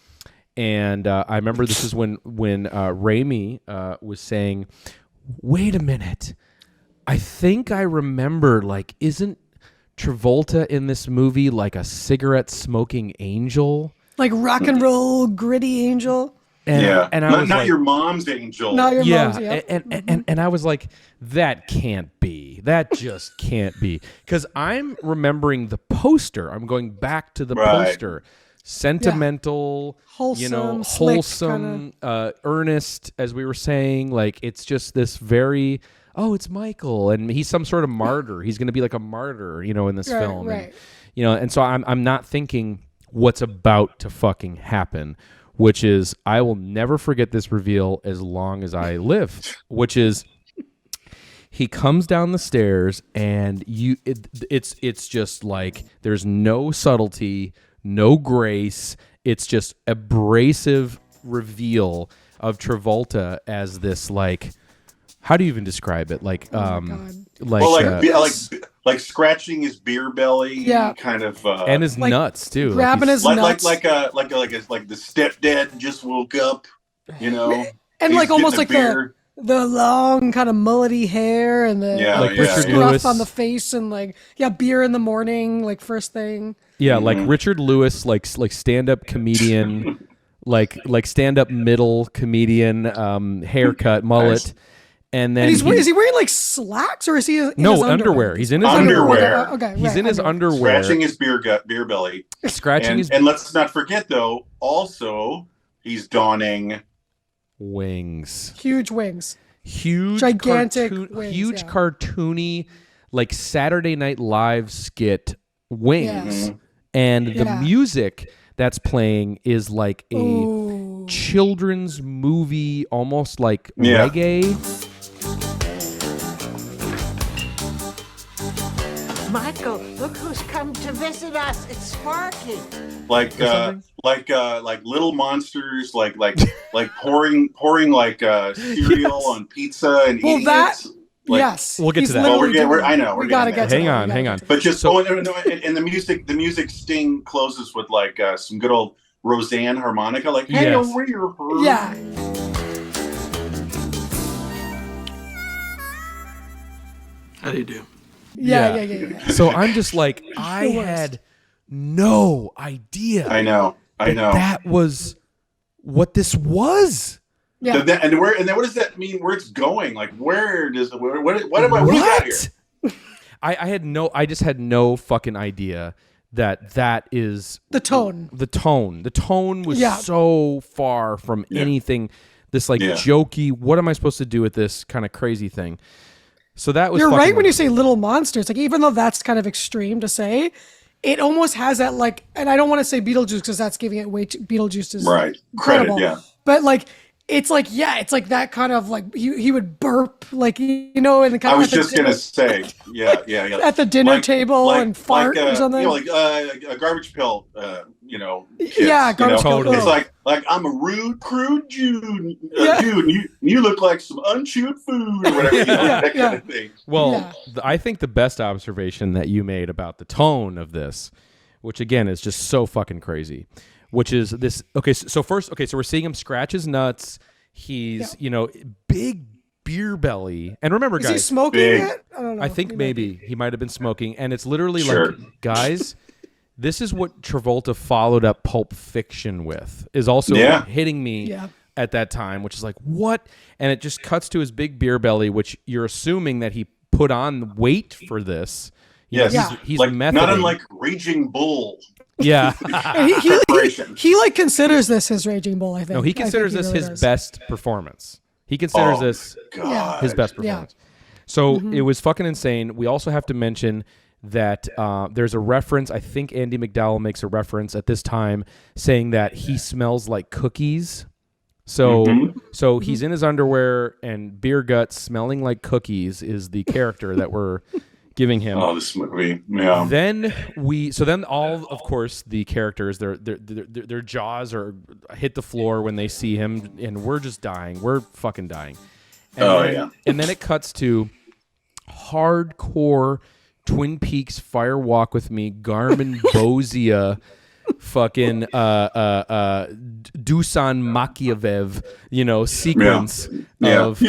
and I remember this is when Rémy was saying, "Wait a minute." I think I remember, like, isn't Travolta in this movie like a cigarette smoking angel? Like rock and roll gritty angel? And, and I was not like, your mom's angel. Not your yeah, mom's, yep. and I was like, that can't be. That just can't be. Because I'm remembering the poster. I'm going back to the poster. Sentimental, wholesome, slick, wholesome, earnest, as we were saying. Like, it's just this very, it's Michael, and he's some sort of martyr. He's going to be like a martyr, in this film. Right. And, and so I'm not thinking what's about to fucking happen, which is, I will never forget this reveal as long as I live, which is, he comes down the stairs and it's just like, there's no subtlety, no grace. It's just abrasive reveal of Travolta as this, like, how do you even describe it? Like, like scratching his beer belly, kind of, and his nuts too, grabbing his nuts, like the stepdad just woke up, and like almost like the long kind of mullety hair and the Richard scruff Lewis on the face and beer in the morning, like first thing. Yeah, like Richard Lewis, like stand-up comedian, like stand-up middle comedian, haircut, mullet. And then is he wearing like slacks or is he in his underwear? He's in his underwear. Okay, he's in his underwear, scratching his beer belly, and let's not forget though, also he's donning wings, huge wings, gigantic wings, huge cartoony, like Saturday Night Live skit wings, and the music that's playing is like a children's movie, almost like reggae. Michael, look who's come to visit us. It's Sparky. Like little monsters, like pouring like cereal on pizza and eating it. Yes, we'll get to that. We're gotta get to that. Hang on. But just no, and the music sting closes with like some good old Roseanne harmonica, like hey, over here. Yeah. How do you do? Yeah. So I'm just like, I had no idea. I know. That was what this was. Yeah. And then what does that mean? Where it's going? Like, what is that here? I just had no fucking idea that is the tone. The tone was so far from anything. This like jokey. What am I supposed to do with this kind of crazy thing? So that was. You're right when you say little monsters. Like, even though that's kind of extreme to say, it almost has that like. And I don't want to say Beetlejuice because that's giving it way too. Beetlejuice is incredible. Credit, but like. It's like it's that kind of like he would burp like and kind I was just gonna say at the dinner table and fart or something like a garbage pill kids, garbage pill. Totally. It's like I'm a rude crude Jew, and you look like some unchewed food or whatever that kind of thing. Well, I think the best observation that you made about the tone of this, which again is just so fucking crazy. Which is this? Okay, so we're seeing him scratch his nuts. He's big beer belly, and remember, guys, is he smoking yet? I don't know. I think maybe he might have been smoking, and it's literally like, guys, this is what Travolta followed up Pulp Fiction with. Is also hitting me at that time, which is like what? And it just cuts to his big beer belly, which you're assuming that he put on weight for this. He's like, methoding. not unlike Raging Bull. Yeah. he like considers this his Raging Bull, I think. No, he considers this his best performance. He considers this his best performance. So it was fucking insane. We also have to mention that there's a reference. I think Andy McDowell makes a reference at this time saying that he smells like cookies. So he's in his underwear and beer guts smelling like cookies is the character that we're giving him. Oh, this movie, yeah. Then all, of course, the characters, their jaws hit the floor when they see him, and we're just dying. We're fucking dying. And then it cuts to hardcore Twin Peaks Fire Walk with Me, Garmin Bozia, fucking Dusan Makiavev, sequence of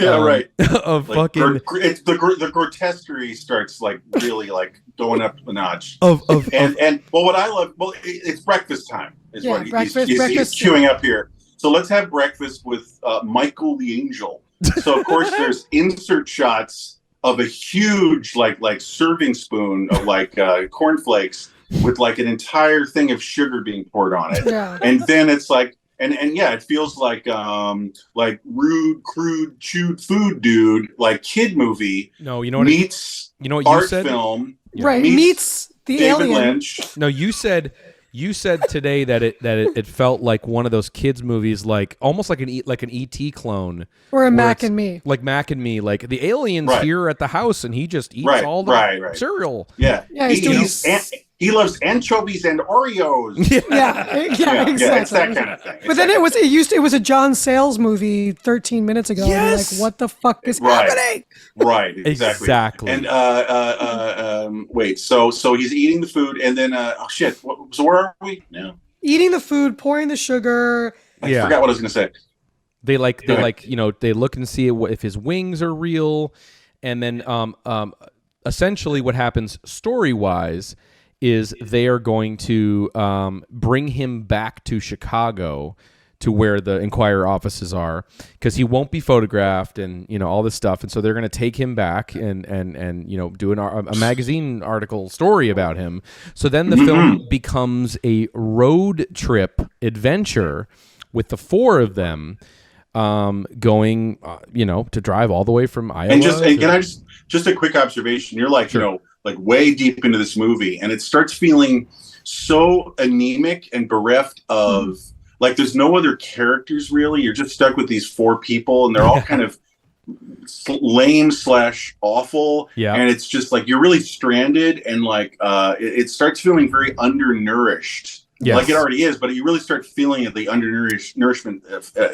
of like, fucking the grotesquery starts like really like going up a notch. Of what I love, it's breakfast time. Is what breakfast he's chewing up here, So let's have breakfast with Michael the Angel. So of course there's insert shots of a huge like serving spoon of like cornflakes with like an entire thing of sugar being poured on it. Yeah. And then it's like and yeah, it feels like rude, crude, chewed food dude, like kid movie. No, you know what meets you art said? film. Right. Meets the David alien. Lynch. No, you said today that it felt like one of those kids movies, like almost like an ET clone, Or a Mac and Me. like Mac and Me, like the alien's here at the house and he just eats all the cereal. Yeah, Yeah, he loves anchovies and Oreos. Yeah, exactly. It's that kind of thing. But then it was a John Sayles movie 13 minutes ago. Yes! And you're like, what the fuck is happening? Right, exactly. And wait, so he's eating the food, and then shit. So where are we now? Eating the food, pouring the sugar. I forgot what I was going to say. They look and see if his wings are real, and then essentially what happens story-wise is they are going to bring him back to Chicago, to where the Enquirer offices are, because he won't be photographed and all this stuff, and so they're going to take him back and do a magazine article story about him. So then the film becomes a road trip adventure with the four of them going to drive all the way from Iowa. And can I just a quick observation? You're like like way deep into this movie, and it starts feeling so anemic and bereft of like there's no other characters really. You're just stuck with these four people, and they're all kind of lame / awful. Yeah, and it's just like you're really stranded, and like it starts feeling very undernourished. Yes. Like it already is, but you really start feeling the nourishment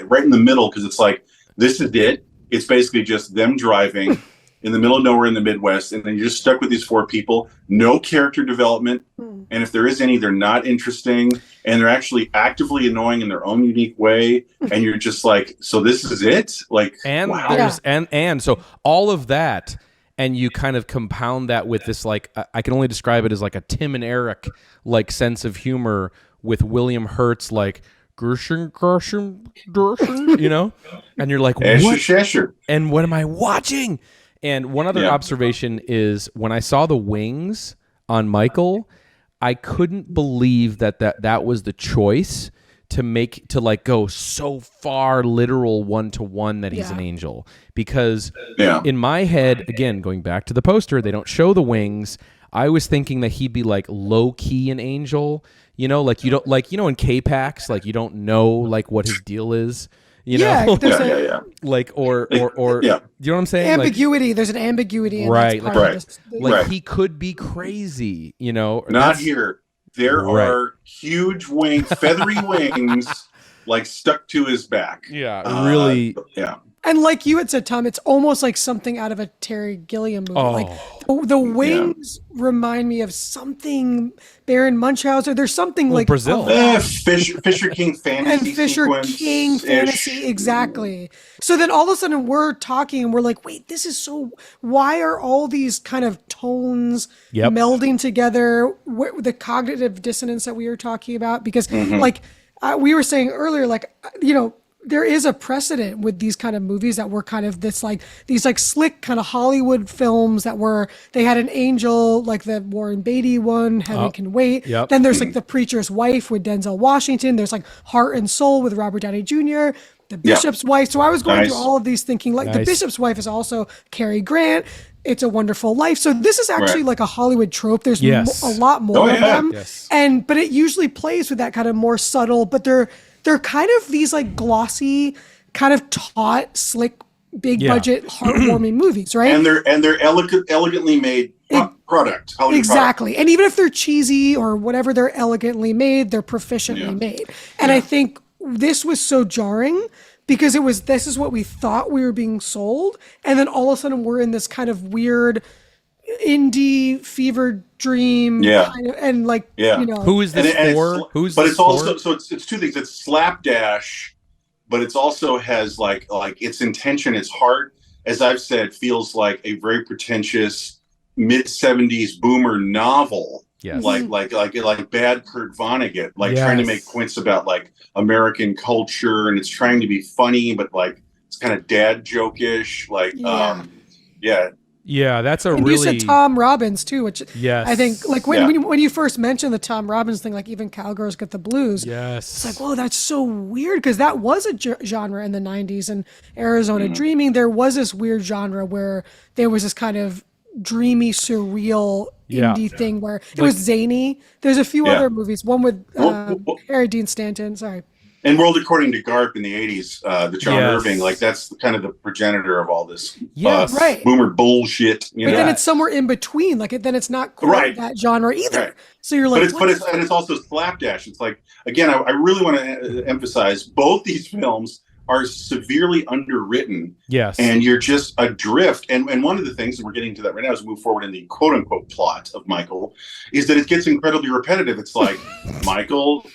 right in the middle, because it's like this is it. It's basically just them driving in the middle of nowhere in the Midwest, and then you're just stuck with these four people, no character development, and if there is any, they're not interesting, and they're actually actively annoying in their own unique way, and you're just like, so this is it? Like, and wow. there's and so all of that, and you kind of compound that with this, like, I can only describe it as like a Tim and Eric like sense of humor with William Hurt's like Gershon, and you're like, what? And what am I watching? And one other observation is when I saw the wings on Michael, I couldn't believe that was the choice to like go so far literal 1-to-1 that he's an angel. Because in my head, again, going back to the poster, they don't show the wings. I was thinking that he'd be like low key an angel, like you don't in K-Pax, like you don't know like what his deal is. Like or you know what I'm saying? Ambiguity. Like, there's an ambiguity, right? Like he could be crazy, Not here. There are huge wings, feathery wings, like stuck to his back. Yeah, really. And like you had said, Tom, it's almost like something out of a Terry Gilliam movie. Like the wings remind me of something Baron Munchausen. There's something like Brazil. Fisher King fantasy. And Fisher King fantasy, exactly. So then all of a sudden we're talking and we're like, wait, this is so. Why are all these kind of tones melding together? The cognitive dissonance that we were talking about, because like we were saying earlier, like there is a precedent with these kind of movies that were kind of these slick kind of Hollywood films that they had an angel, like the Warren Beatty one, Heaven Can Wait. Yep. Then there's like The Preacher's Wife with Denzel Washington. There's like Heart and Soul with Robert Downey Jr., The Bishop's Wife. So I was going through all of these thinking like The Bishop's Wife is also Cary Grant. It's a Wonderful Life. So this is actually like a Hollywood trope. There's a lot more of them. Yes. But it usually plays with that kind of more subtle, but they're kind of these like glossy, kind of taut, slick, big budget, heartwarming movies, right? And they're elegantly made product. Exactly. And even if they're cheesy or whatever, they're elegantly made, they're proficiently made. And I think this was so jarring because this is what we thought we were being sold, and then all of a sudden we're in this kind of weird indie fever dream kind of, and like who is this for? It's also so it's two things. It's slapdash, but it's also has like its intention, its heart, as I've said, feels like a very pretentious mid-70s boomer novel. Yes. Like bad Kurt Vonnegut, like Yes. trying to make points about like American culture, and it's trying to be funny, but like it's kind of dad joke-ish. Like, Yeah, that's a And really... you said Tom Robbins too, which Yes. I think like when you first mentioned the Tom Robbins thing, like even Cowgirls Get the Blues. Yes. It's like, whoa, that's so weird, because that was a genre in the 90s, and Arizona Dreaming, there was this weird genre where there was this kind of dreamy, surreal indie thing where it was zany. There's a few other movies, one with Harry Dean Stanton, sorry. And World According to Garp in the 80s, the John Irving, like that's kind of the progenitor of all this right. boomer bullshit. But then it's somewhere in between. Like then it's not quite that genre either. Right. So you're like, but it's also slapdash. It's like, again, I really want to emphasize both these films are severely underwritten. Yes. And you're just adrift. And one of the things, and we're getting to that right now as we move forward in the quote unquote plot of Michael, is that it gets incredibly repetitive. It's like Michael,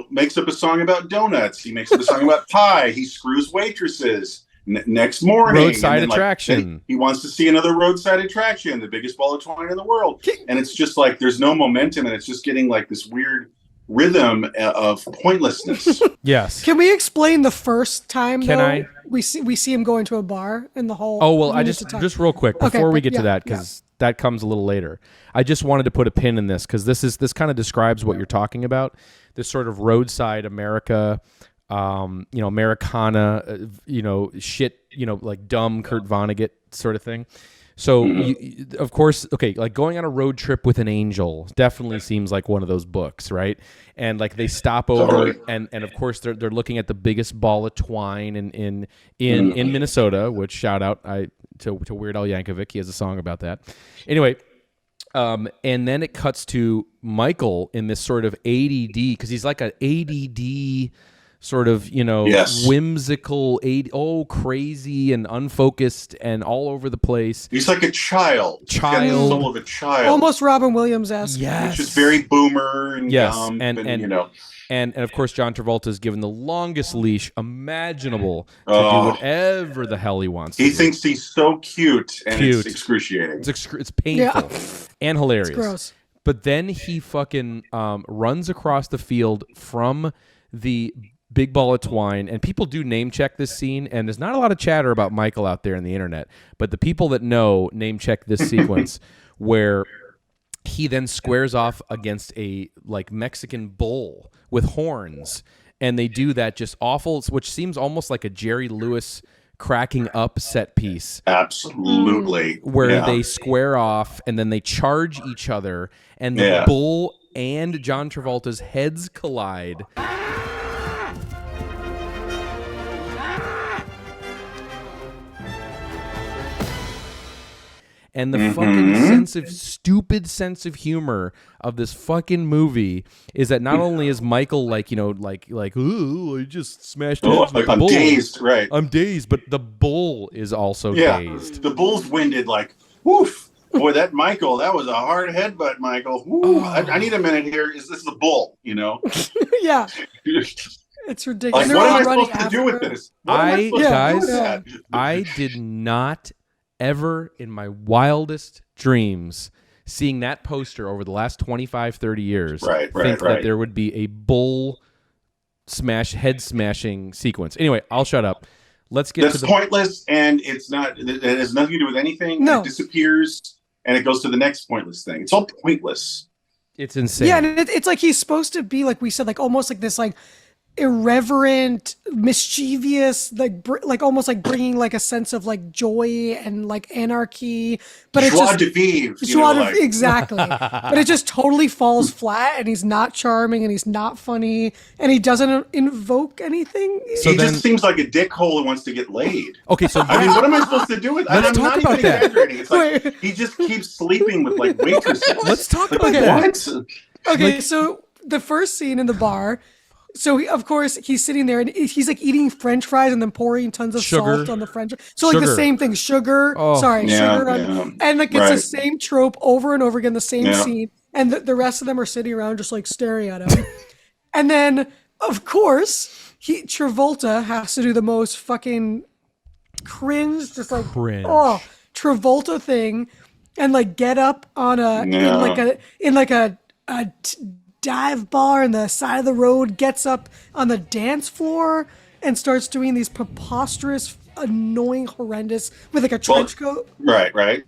makes up a song about donuts. He makes up a song about pie. He screws waitresses. Next morning, roadside attraction. He wants to see another roadside attraction, the biggest ball of twine in the world. And it's just like there's no momentum, and it's just getting like this weird rhythm of pointlessness. Yes. Can we explain the first time we see him go into a bar in the whole... Oh, well, I just real quick before we get to that, because that comes a little later. I just wanted to put a pin in this, because this kind of describes what you're talking about. This sort of roadside America, Americana, shit, like dumb Kurt Vonnegut sort of thing. So, of course, like going on a road trip with an angel definitely seems like one of those books, right? And like they stop over, and of course they're looking at the biggest ball of twine in Minnesota. Which shout out to Weird Al Yankovic, he has a song about that. Anyway, and then it cuts to Michael in this sort of ADD, because he's like an ADD. Sort of, whimsical, crazy and unfocused and all over the place. He's like a child. He's got the soul of a child. Almost Robin Williams-esque. Yes. Which is very boomer and dumb. And of course, John Travolta is given the longest leash imaginable to do whatever the hell he wants. He thinks he's so cute, and it's excruciating. It's painful and hilarious. It's gross. But then he fucking runs across the field from the big ball of twine, and people do name check this scene, and there's not a lot of chatter about Michael out there in the internet, but the people that know name check this sequence where he then squares off against a like Mexican bull with horns, and they do that just awful, which seems almost like a Jerry Lewis cracking up set piece. Absolutely. Where they square off and then they charge each other, and the bull and John Travolta's heads collide. And the fucking stupid sense of humor of this fucking movie is that not only is Michael like, ooh, I just smashed heads with the bull. I'm dazed, right. I'm dazed, but the bull is also dazed. The bull's winded like, woof. Boy, that Michael, that was a hard headbutt, Michael. Ooh, I need a minute here. Is this the bull, Yeah. It's ridiculous. Like, what am I supposed to do with this? I did not ever in my wildest dreams, seeing that poster over the last 25, 30 years, think that there would be a bull head smashing sequence. Anyway, I'll shut up. Let's get to pointless, and it has nothing to do with anything. No. It disappears, and it goes to the next pointless thing. It's all pointless. It's insane. Yeah, and it's like he's supposed to be, like we said, like almost like this, like irreverent, mischievous, like almost like bringing like a sense of like joy and like anarchy, but it's just exactly. But it just totally falls flat, and he's not charming, and he's not funny, and he doesn't invoke anything. So he just seems like a dickhole who wants to get laid. Okay, so I mean, what am I supposed to do with? Let's talk about that. Exaggerating. It's like he just keeps sleeping with like waitresses. Let's talk about that. Okay, so the first scene in the bar. So of course he's sitting there and he's like eating French fries and then pouring tons of salt on the French. So like the same thing, sugar. And like it's the same trope over and over again, the same scene, and the rest of them are sitting around just like staring at him. And then of course Travolta has to do the most fucking cringe, Travolta thing, and like get up on in like a dive bar on the side of the road, gets up on the dance floor and starts doing these preposterous, annoying, horrendous with like a trench coat. Right.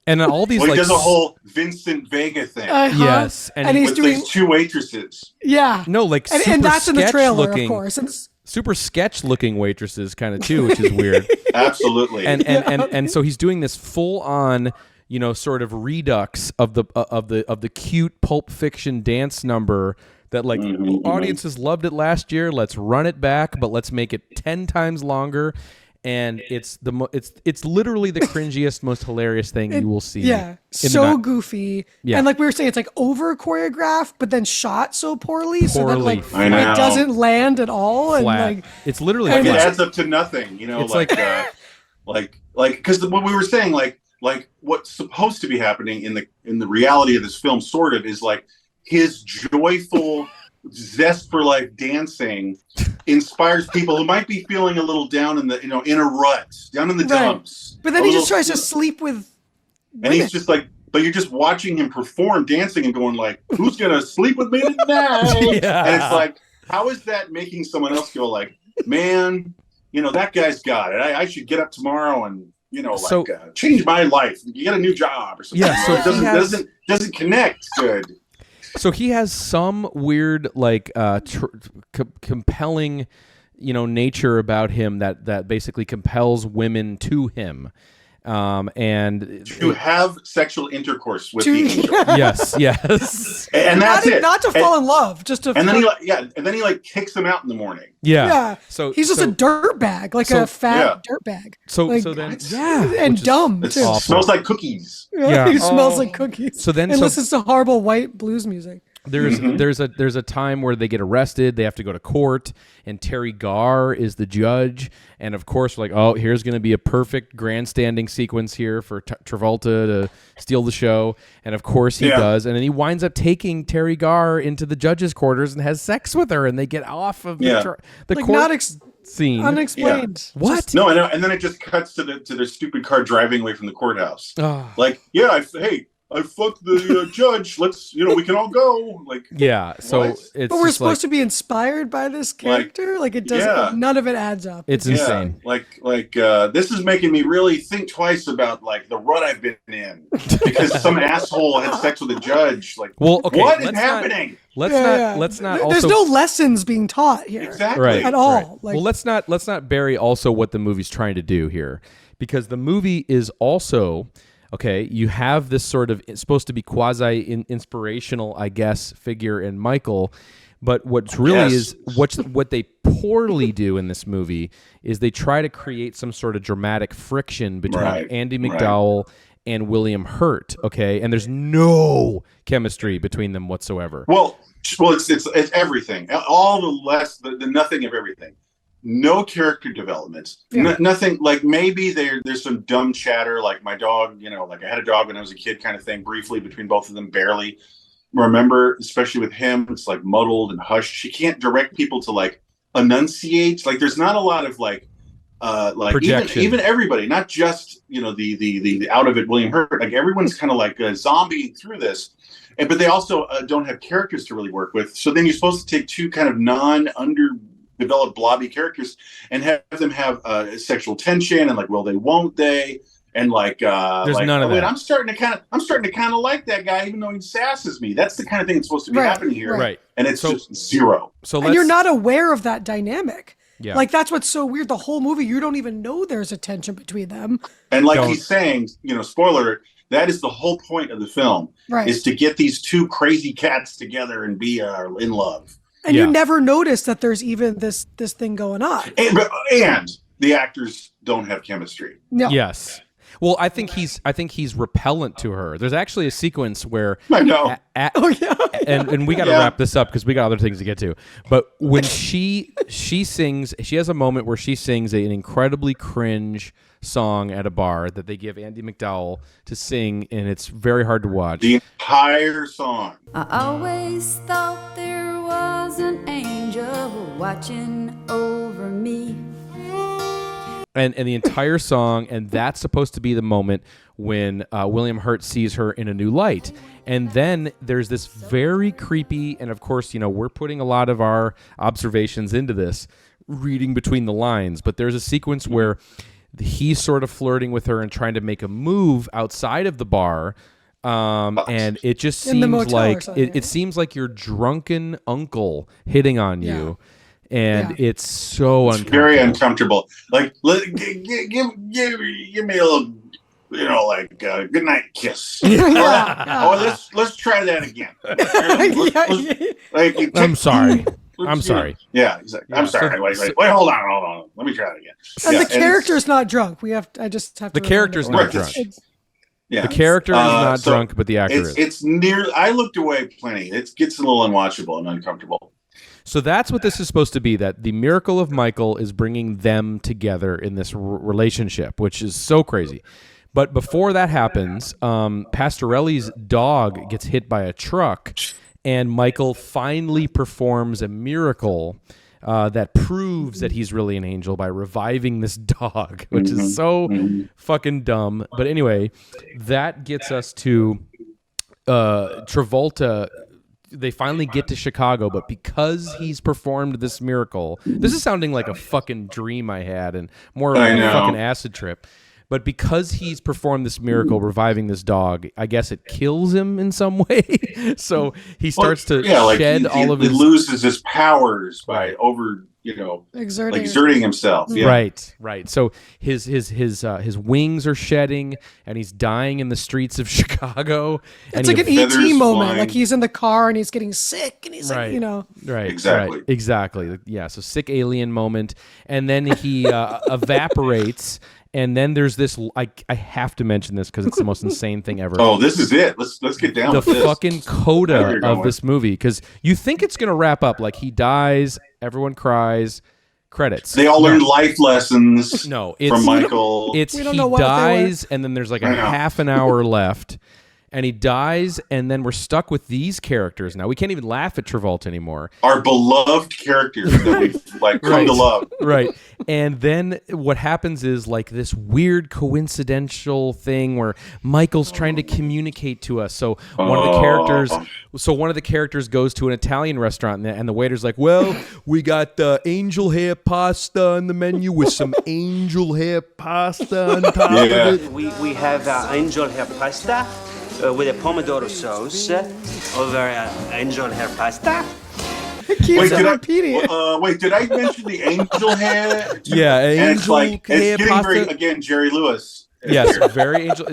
And all these Well, like he does a whole Vincent Vega thing. yes, and he's with doing these two waitresses. yeah, no like super and that's in the trailer, looking, of course. And super sketch looking waitresses kind of too, which is weird. Absolutely. And so he's doing this full on, sort of redux of the cute Pulp Fiction dance number that like audiences loved it last year. Let's run it back, but let's make it 10 times longer. And it's literally the cringiest, most hilarious thing you will see. Yeah, so goofy. Yeah. And like we were saying, it's like over choreographed, but then shot so poorly so that like it doesn't land at all. Flat. And like it's literally it adds up to nothing. It's like because what we were saying, like what's supposed to be happening in the reality of this film, sort of, is like his joyful zest for life dancing inspires people who might be feeling a little down in the in a rut, down in the dumps. But then he just tries to sleep with and he's just like, but you're just watching him perform dancing and going like, who's gonna sleep with me tonight? And it's like, how is that making someone else go like, man, that guy's got it, I should get up tomorrow and change my life, get a new job or something. Yeah, so it doesn't connect good. So he has some weird, like, compelling, nature about him that basically compels women to him, and to have sexual intercourse with the angel. Yes, and that's it. Not to fall in love, just to. And then he like kicks them out in the morning. Yeah. So he's just a dirt bag, like a fat dirt bag. So then and dumb too. It smells like cookies. Yeah, he smells like cookies. So then listens to horrible white blues music. There's a time where they get arrested. They have to go to court, and Terry Garr is the judge. And of course, like, oh, here's going to be a perfect grandstanding sequence here for Travolta to steal the show. And of course he does. And then he winds up taking Terry Garr into the judge's quarters and has sex with her, and they get off of the like court scene. Unexplained. Yeah. What? No, I know. And then it just cuts to their stupid car driving away from the courthouse. Like, I fucked the judge. Let's, we can all go. Like, so what? it's. But we're supposed to be inspired by this character. Like it doesn't. None of it adds up. It's insane. This is making me really think twice about like the rut I've been in because some asshole had sex with a judge. Like, what is happening? Let's not. Also, there's no lessons being taught here. Exactly. At all. Right. Like, well, let's not bury also what the movie's trying to do here, because the movie is also. Okay, you have this sort of supposed to be quasi-inspirational, I guess, figure in Michael, but what's really is what they poorly do in this movie is they try to create some sort of dramatic friction between Andy McDowell and William Hurt. Okay, and there's no chemistry between them whatsoever. Well, it's everything. All the nothing of everything. No character development. Nothing. Like maybe there's some dumb chatter, like my dog. Like I had a dog when I was a kid, kind of thing. Briefly between both of them, barely. Remember, especially with him, it's like muddled and hushed. She can't direct people to like enunciate. Like there's not a lot of like even everybody, not just the out of it William Hurt. Like everyone's kind of like zombieing through this. But they also don't have characters to really work with. So then you're supposed to take two kind of underdeveloped blobby characters and have them have sexual tension and like, will they, won't they? And like, there's none of that. I'm starting to kind of like that guy, even though he sasses me. That's the kind of thing that's supposed to be happening here. Right. And it's just zero. And you're not aware of that dynamic. Yeah. Like that's what's so weird. The whole movie, you don't even know there's a tension between them. And like he's saying, spoiler, that is the whole point of the film, is to get these two crazy cats together and be in love. And you never notice that there's even this thing going on. And the actors don't have chemistry. No. Yes. Well, I think he's repellent to her. There's actually a sequence where I know. And we got to wrap this up because we got other things to get to. But when she sings, she has a moment where she sings an incredibly cringe song at a bar that they give Andy McDowell to sing, and it's very hard to watch. The entire song. I always thought there was an angel watching over me. and the entire song, and that's supposed to be the moment when William Hurt sees her in a new light. And then there's this very creepy, and of course, we're putting a lot of our observations into this, reading between the lines, but there's a sequence where he's sort of flirting with her and trying to make a move outside of the bar, and it just seems like it seems like your drunken uncle hitting on you. And it's so uncomfortable. Very uncomfortable. Like, give me a little, good night kiss. Let's try that again. I'm sorry. I'm sorry. Yeah, he's like, I'm sorry. Wait, hold on. Let me try it again. And the character's not drunk. I just have to. The character's not drunk. Yeah, the character is not drunk, but the actor is. It's near. I looked away plenty. It gets a little unwatchable and uncomfortable. So that's what this is supposed to be, that the miracle of Michael is bringing them together in this relationship, which is so crazy. But before that happens, Pastorelli's dog gets hit by a truck, and Michael finally performs a miracle that proves that he's really an angel by reviving this dog, which is so fucking dumb. But anyway, that gets us to Travolta. They finally get to Chicago, but because he's performed this miracle, this is sounding like a fucking dream I had and more of a fucking acid trip. But because he's performed this miracle, reviving this dog, I guess it kills him in some way. So he starts to shed all of his... He loses his powers by exerting himself. Yeah. Right. So his wings are shedding, and he's dying in the streets of Chicago. It's like an E.T. moment. Like he's in the car and he's getting sick, and he's like, Right. Exactly. Yeah. So sick alien moment, and then he evaporates. And then there's this. I have to mention this because it's the most insane thing ever. Oh, this is it. Let's get down with this. The fucking coda of this movie, because you think it's gonna wrap up like he dies, everyone cries, credits. They all learn life lessons. No, from Michael. He dies, and then there's like a half an hour left. And he dies, and then we're stuck with these characters now. We can't even laugh at Travolta anymore. Our beloved characters that we've come to love. Right. And then what happens is like this weird coincidental thing where Michael's trying to communicate to us. So one of the characters goes to an Italian restaurant, and the waiter's like, "Well, we got angel hair pasta on the menu with some angel hair pasta on top of it." We have angel hair pasta. With a pomodoro sauce over angel hair pasta. Keeps repeating it. Wait, did I mention the angel hair? Yeah, angel hair it's pasta. Very, again, Jerry Lewis. Yes, very angel,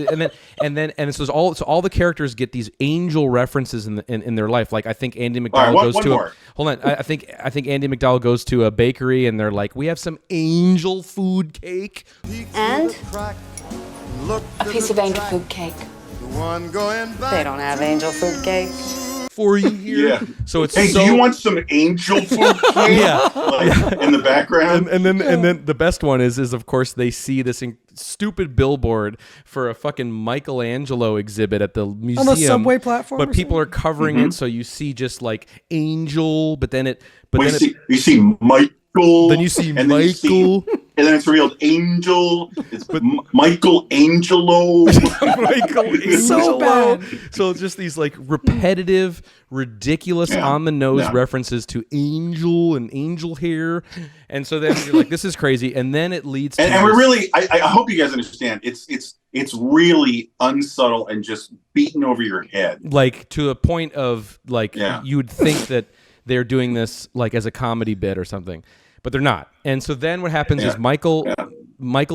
and so all the characters get these angel references in their life. Like I think Andy McDowell I think Andy McDowell goes to a bakery, and they're like, "We have some angel food cake And a piece of angel food cake. They don't have angel food cake. For you here." Yeah. So it's do you want some angel food cake? In the background. And then the best one is of course they see this stupid billboard for a fucking Michelangelo exhibit at the museum on the subway platform. But people are covering it, so you see just like angel, you see Michael. Then you see Michael. And then it's real angel. It's Michelangelo. Michael so bad. So it's just these like repetitive, ridiculous, on the nose references to angel and angel hair. And so then you're like, this is crazy. And then it leads to and we're really I hope you guys understand. It's really unsubtle and just beaten over your head. Like to a point of like you would think that they're doing this like as a comedy bit or something. But they're not. And so then what happens is Michael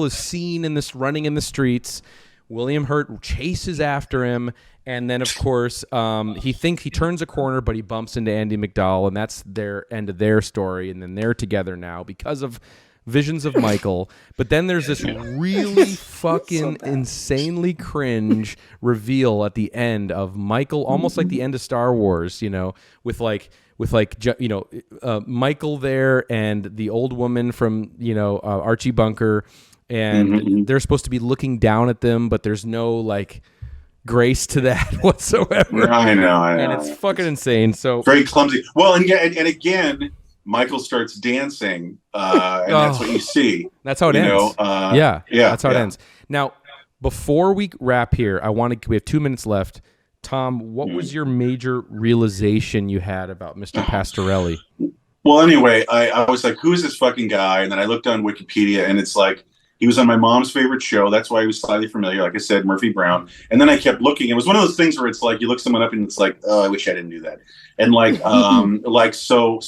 is seen running in the streets. William Hurt chases after him. And then, of course, he turns a corner, but he bumps into Andy McDowell. And that's their end of their story. And then they're together now because of visions of Michael. But then there's this really fucking insanely cringe reveal at the end of Michael, almost like the end of Star Wars, with Michael there and the old woman from Archie Bunker, and they're supposed to be looking down at them, but there's no like grace to that whatsoever. I know. And it's fucking insane. So very clumsy. Well, and again, Michael starts dancing, and that's what you see. That's how it ends. Yeah, that's how it ends. Now, before we wrap here, we have 2 minutes left. Tom, what was your major realization you had about Mr. Pastorelli? Well, anyway, I was like, who is this fucking guy? And then I looked on Wikipedia, and it's like, he was on my mom's favorite show. That's why he was slightly familiar. Like I said, Murphy Brown. And then I kept looking. It was one of those things where it's like, you look someone up and it's like, oh, I wish I didn't do that. And so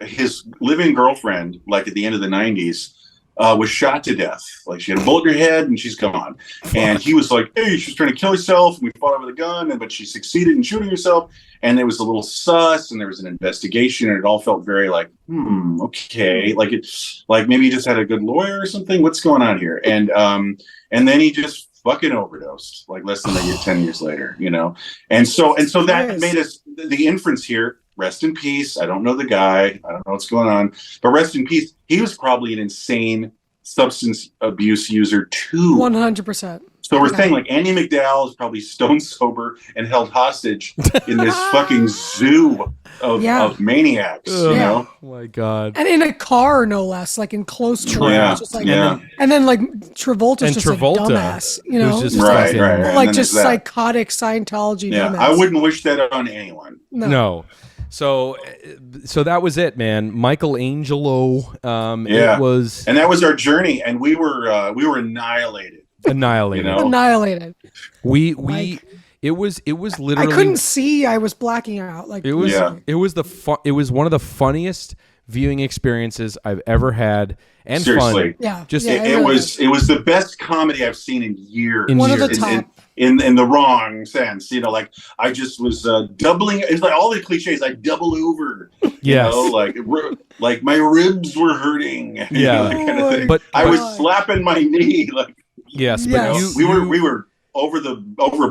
his living girlfriend, like at the end of the 90s, was shot to death. Like she had a bullet in her head and she's gone. And he was like, hey, she's trying to kill herself. And we fought over the gun, but she succeeded in shooting herself. And there was a little sus, and there was an investigation, and it all felt very like, okay, like it's like maybe he just had a good lawyer or something. What's going on here? And then he just fucking overdosed like less than 10 years later, you know. And so that made us the inference here. Rest in peace. I don't know the guy. I don't know what's going on, but rest in peace. He was probably an insane substance abuse user too. 100%. So we're saying like Andy McDowell is probably stone sober and held hostage in this fucking zoo of maniacs, you know? Oh my God. And in a car, no less, like in close quarters. Just like, and then like Travolta's just Travolta, a dumbass, you know? Just right. Like just psychotic Scientology dumbass. I wouldn't wish that on anyone. No. So that was it, man. Michelangelo. It was, and that was our journey, and we were annihilated. You know? Annihilated. It was literally. I couldn't see. I was blacking out. Like it was. Yeah. It was it was one of the funniest viewing experiences I've ever had, and seriously, fun. Yeah. Just it was the best comedy I've seen in years. One of the top. In the wrong sense, you know, like I just was doubling. It's like all the cliches. I double over. Yes. You know, like my ribs were hurting. Yeah. You know, that kind of thing. But I was slapping my knee. Like yes, but yes. we were over a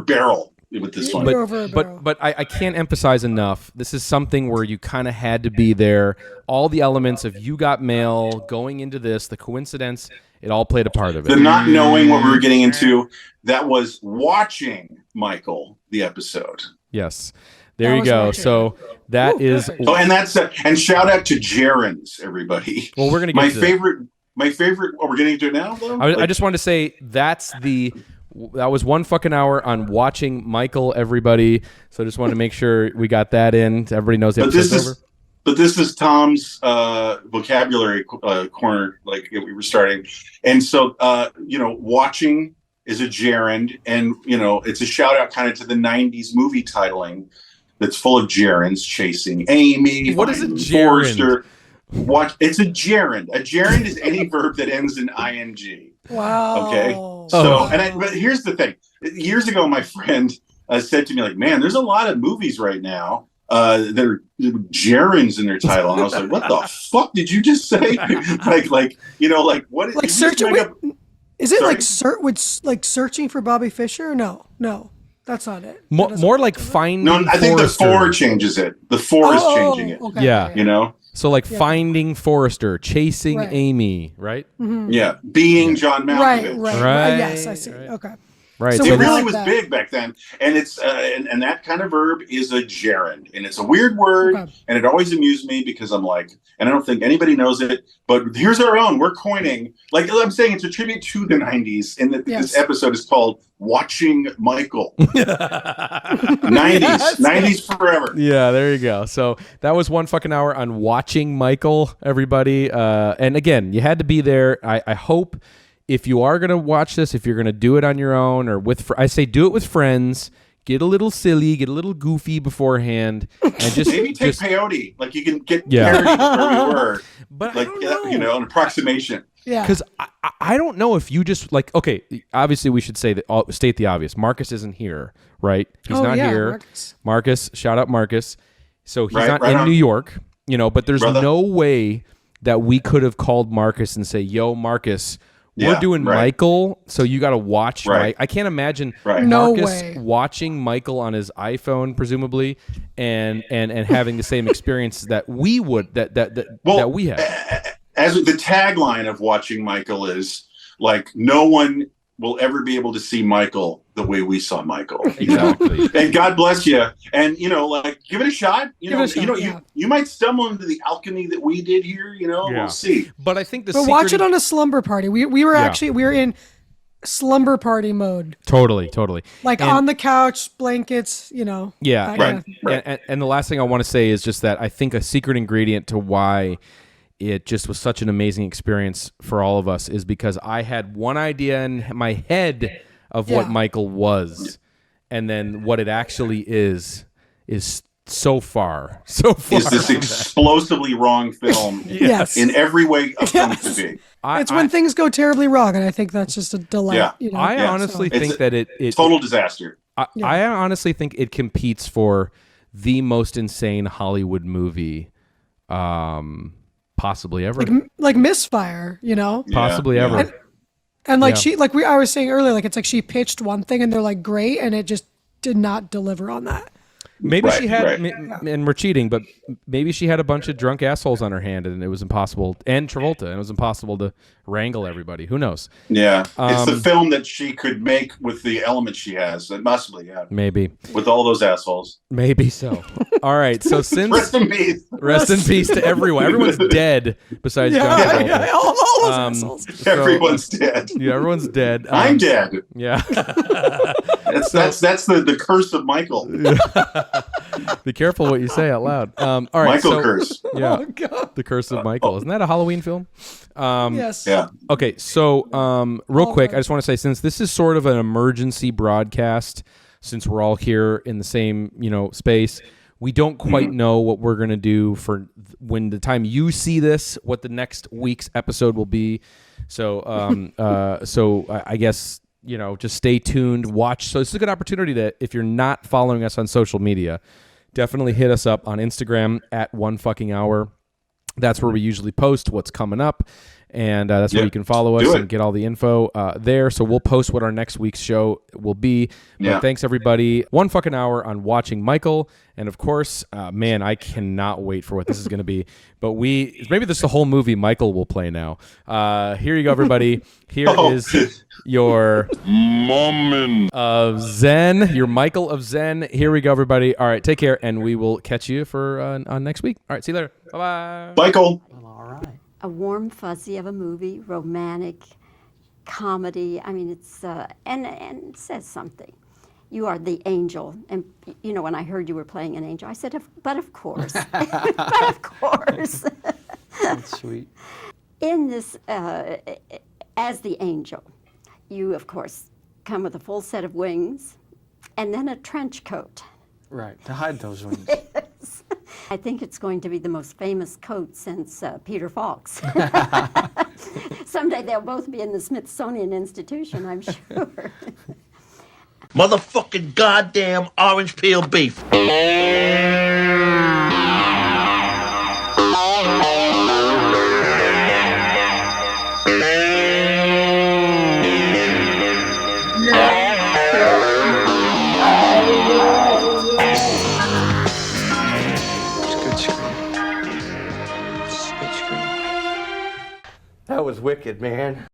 barrel with this one. But I can't emphasize enough. This is something where you kind of had to be there. All the elements of You Got Mail going into this, the coincidence, it all played a part of it. The not knowing what we were getting into, that was watching Michael, the episode. Yes. There you go. So that is. Oh, and that's and shout out to Gerrans, everybody. Well, we're gonna get my favorite. Oh, we're getting into it now, though. I just wanted to say that was 1 fucking hour on watching Michael, everybody. So I just wanted to make sure we got that in. Everybody knows the episode's over. But this is Tom's vocabulary corner, like we were starting. And so, watching is a gerund, and, it's a shout out kind of to the 90s movie titling that's full of gerunds chasing Amy. What is a gerund? It's a gerund. A gerund is any verb that ends in ing. Wow. Okay. So, but here's the thing. Years ago, my friend said to me, like, man, there's a lot of movies right now that are gerunds in their title. And I was like, what the fuck did you just say? like what? Like searching. Is it like searching for Bobby Fischer? No, that's not it. More like finding. No, I think Forrester. the four changes it. The four is changing it. Okay, yeah. So like finding Forrester, chasing Amy, right? Mm-hmm. Yeah, being John Malkovich. Right. Yes, I see. Okay. Right. So it really was big back then, and it's and that kind of verb is a gerund, and it's a weird word, and it always amused me because I'm like, and I don't think anybody knows it, but here's our own. We're coining, like I'm saying, it's a tribute to the '90s, and this episode is called "Watching Michael." 90s forever. Yeah, there you go. So that was 1 fucking hour on watching Michael, everybody, and again, you had to be there. I hope. If you are going to watch this, if you're going to do it on your own or I say do it with friends, get a little silly, get a little goofy beforehand, and just maybe take peyote. Like you can get parody where we were, but like an approximation. Yeah, because I don't know if you just like obviously we should state the obvious. Marcus isn't here, right? He's not here. Marcus, shout out Marcus. So he's not in New York, But there's no way that we could have called Marcus and say, "Yo, Marcus." We're doing Michael, so you got to watch. I can't imagine Marcus watching Michael on his iPhone, presumably, and having the same experience that we would that we had. As the tagline of watching Michael is like, no one will ever be able to see Michael the way we saw Michael. You know? And God bless you. And like, give it a shot. You might stumble into the alchemy that we did here. We'll see. But I think But watch it on a slumber party. We were in slumber party mode. Totally. Like on the couch, blankets, Yeah. Right. And the last thing I want to say is just that I think a secret ingredient to why it just was such an amazing experience for all of us is because I had one idea in my head of what Michael was, and then what it actually is so far. Is this explosively wrong film? Yes. In every way a film could be. It's when things go terribly wrong, and I think that's just a delight. Yeah. I honestly think that it total disaster. I honestly think it competes for the most insane Hollywood movie possibly ever. Like Misfire, Possibly ever. And like I was saying earlier, like it's like she pitched one thing and they're like great, and it just did not deliver on that. Maybe she had, and we're cheating, but maybe she had a bunch of drunk assholes on her hand, and it was impossible, and Travolta, and it was impossible to wrangle everybody. Who knows? Yeah, it's the film that she could make with the elements she has. Possibly, yeah. Maybe. With all those assholes. Maybe so. All right, so since... Rest in peace. Rest in peace to everyone. Everyone's dead besides John Travolta. Yeah, all those assholes. Everyone's dead. Yeah, everyone's dead. I'm dead. Yeah. That's the curse of Michael. Be careful what you say out loud. All right, Michael curse. Yeah, Oh, God. The Curse of Michael. Isn't that a Halloween film? Yes. Yeah. Okay, so real quick, I just want to say, since this is sort of an emergency broadcast, since we're all here in the same space, we don't quite know what we're going to do for when the time you see this, what the next week's episode will be. So, I guess, just stay tuned, watch. So this is a good opportunity to, if you're not following us on social media, definitely hit us up on Instagram at @onefuckinghour. That's where we usually post what's coming up. And that's where you can follow us and get all the info there. So we'll post what our next week's show will be. But thanks, everybody. 1 fucking hour on watching Michael. And, of course, man, I cannot wait for what this is going to be. But maybe this is the whole movie Michael will play now. Here you go, everybody. Here is your moment of Zen, your Michael of Zen. Here we go, everybody. All right, take care, and we will catch you for on next week. All right, see you later. Bye-bye. Michael. A warm fuzzy of a movie, romantic, comedy. I mean, it's and it says something. You are the angel, and when I heard you were playing an angel, I said, "But of course, but of course." That's sweet. In this, as the angel, you of course come with a full set of wings, and then a trench coat. Right, to hide those wings. Yes. I think it's going to be the most famous coat since Peter Falk's. Someday they'll both be in the Smithsonian Institution, I'm sure. Motherfucking goddamn orange peel beef. That was wicked, man.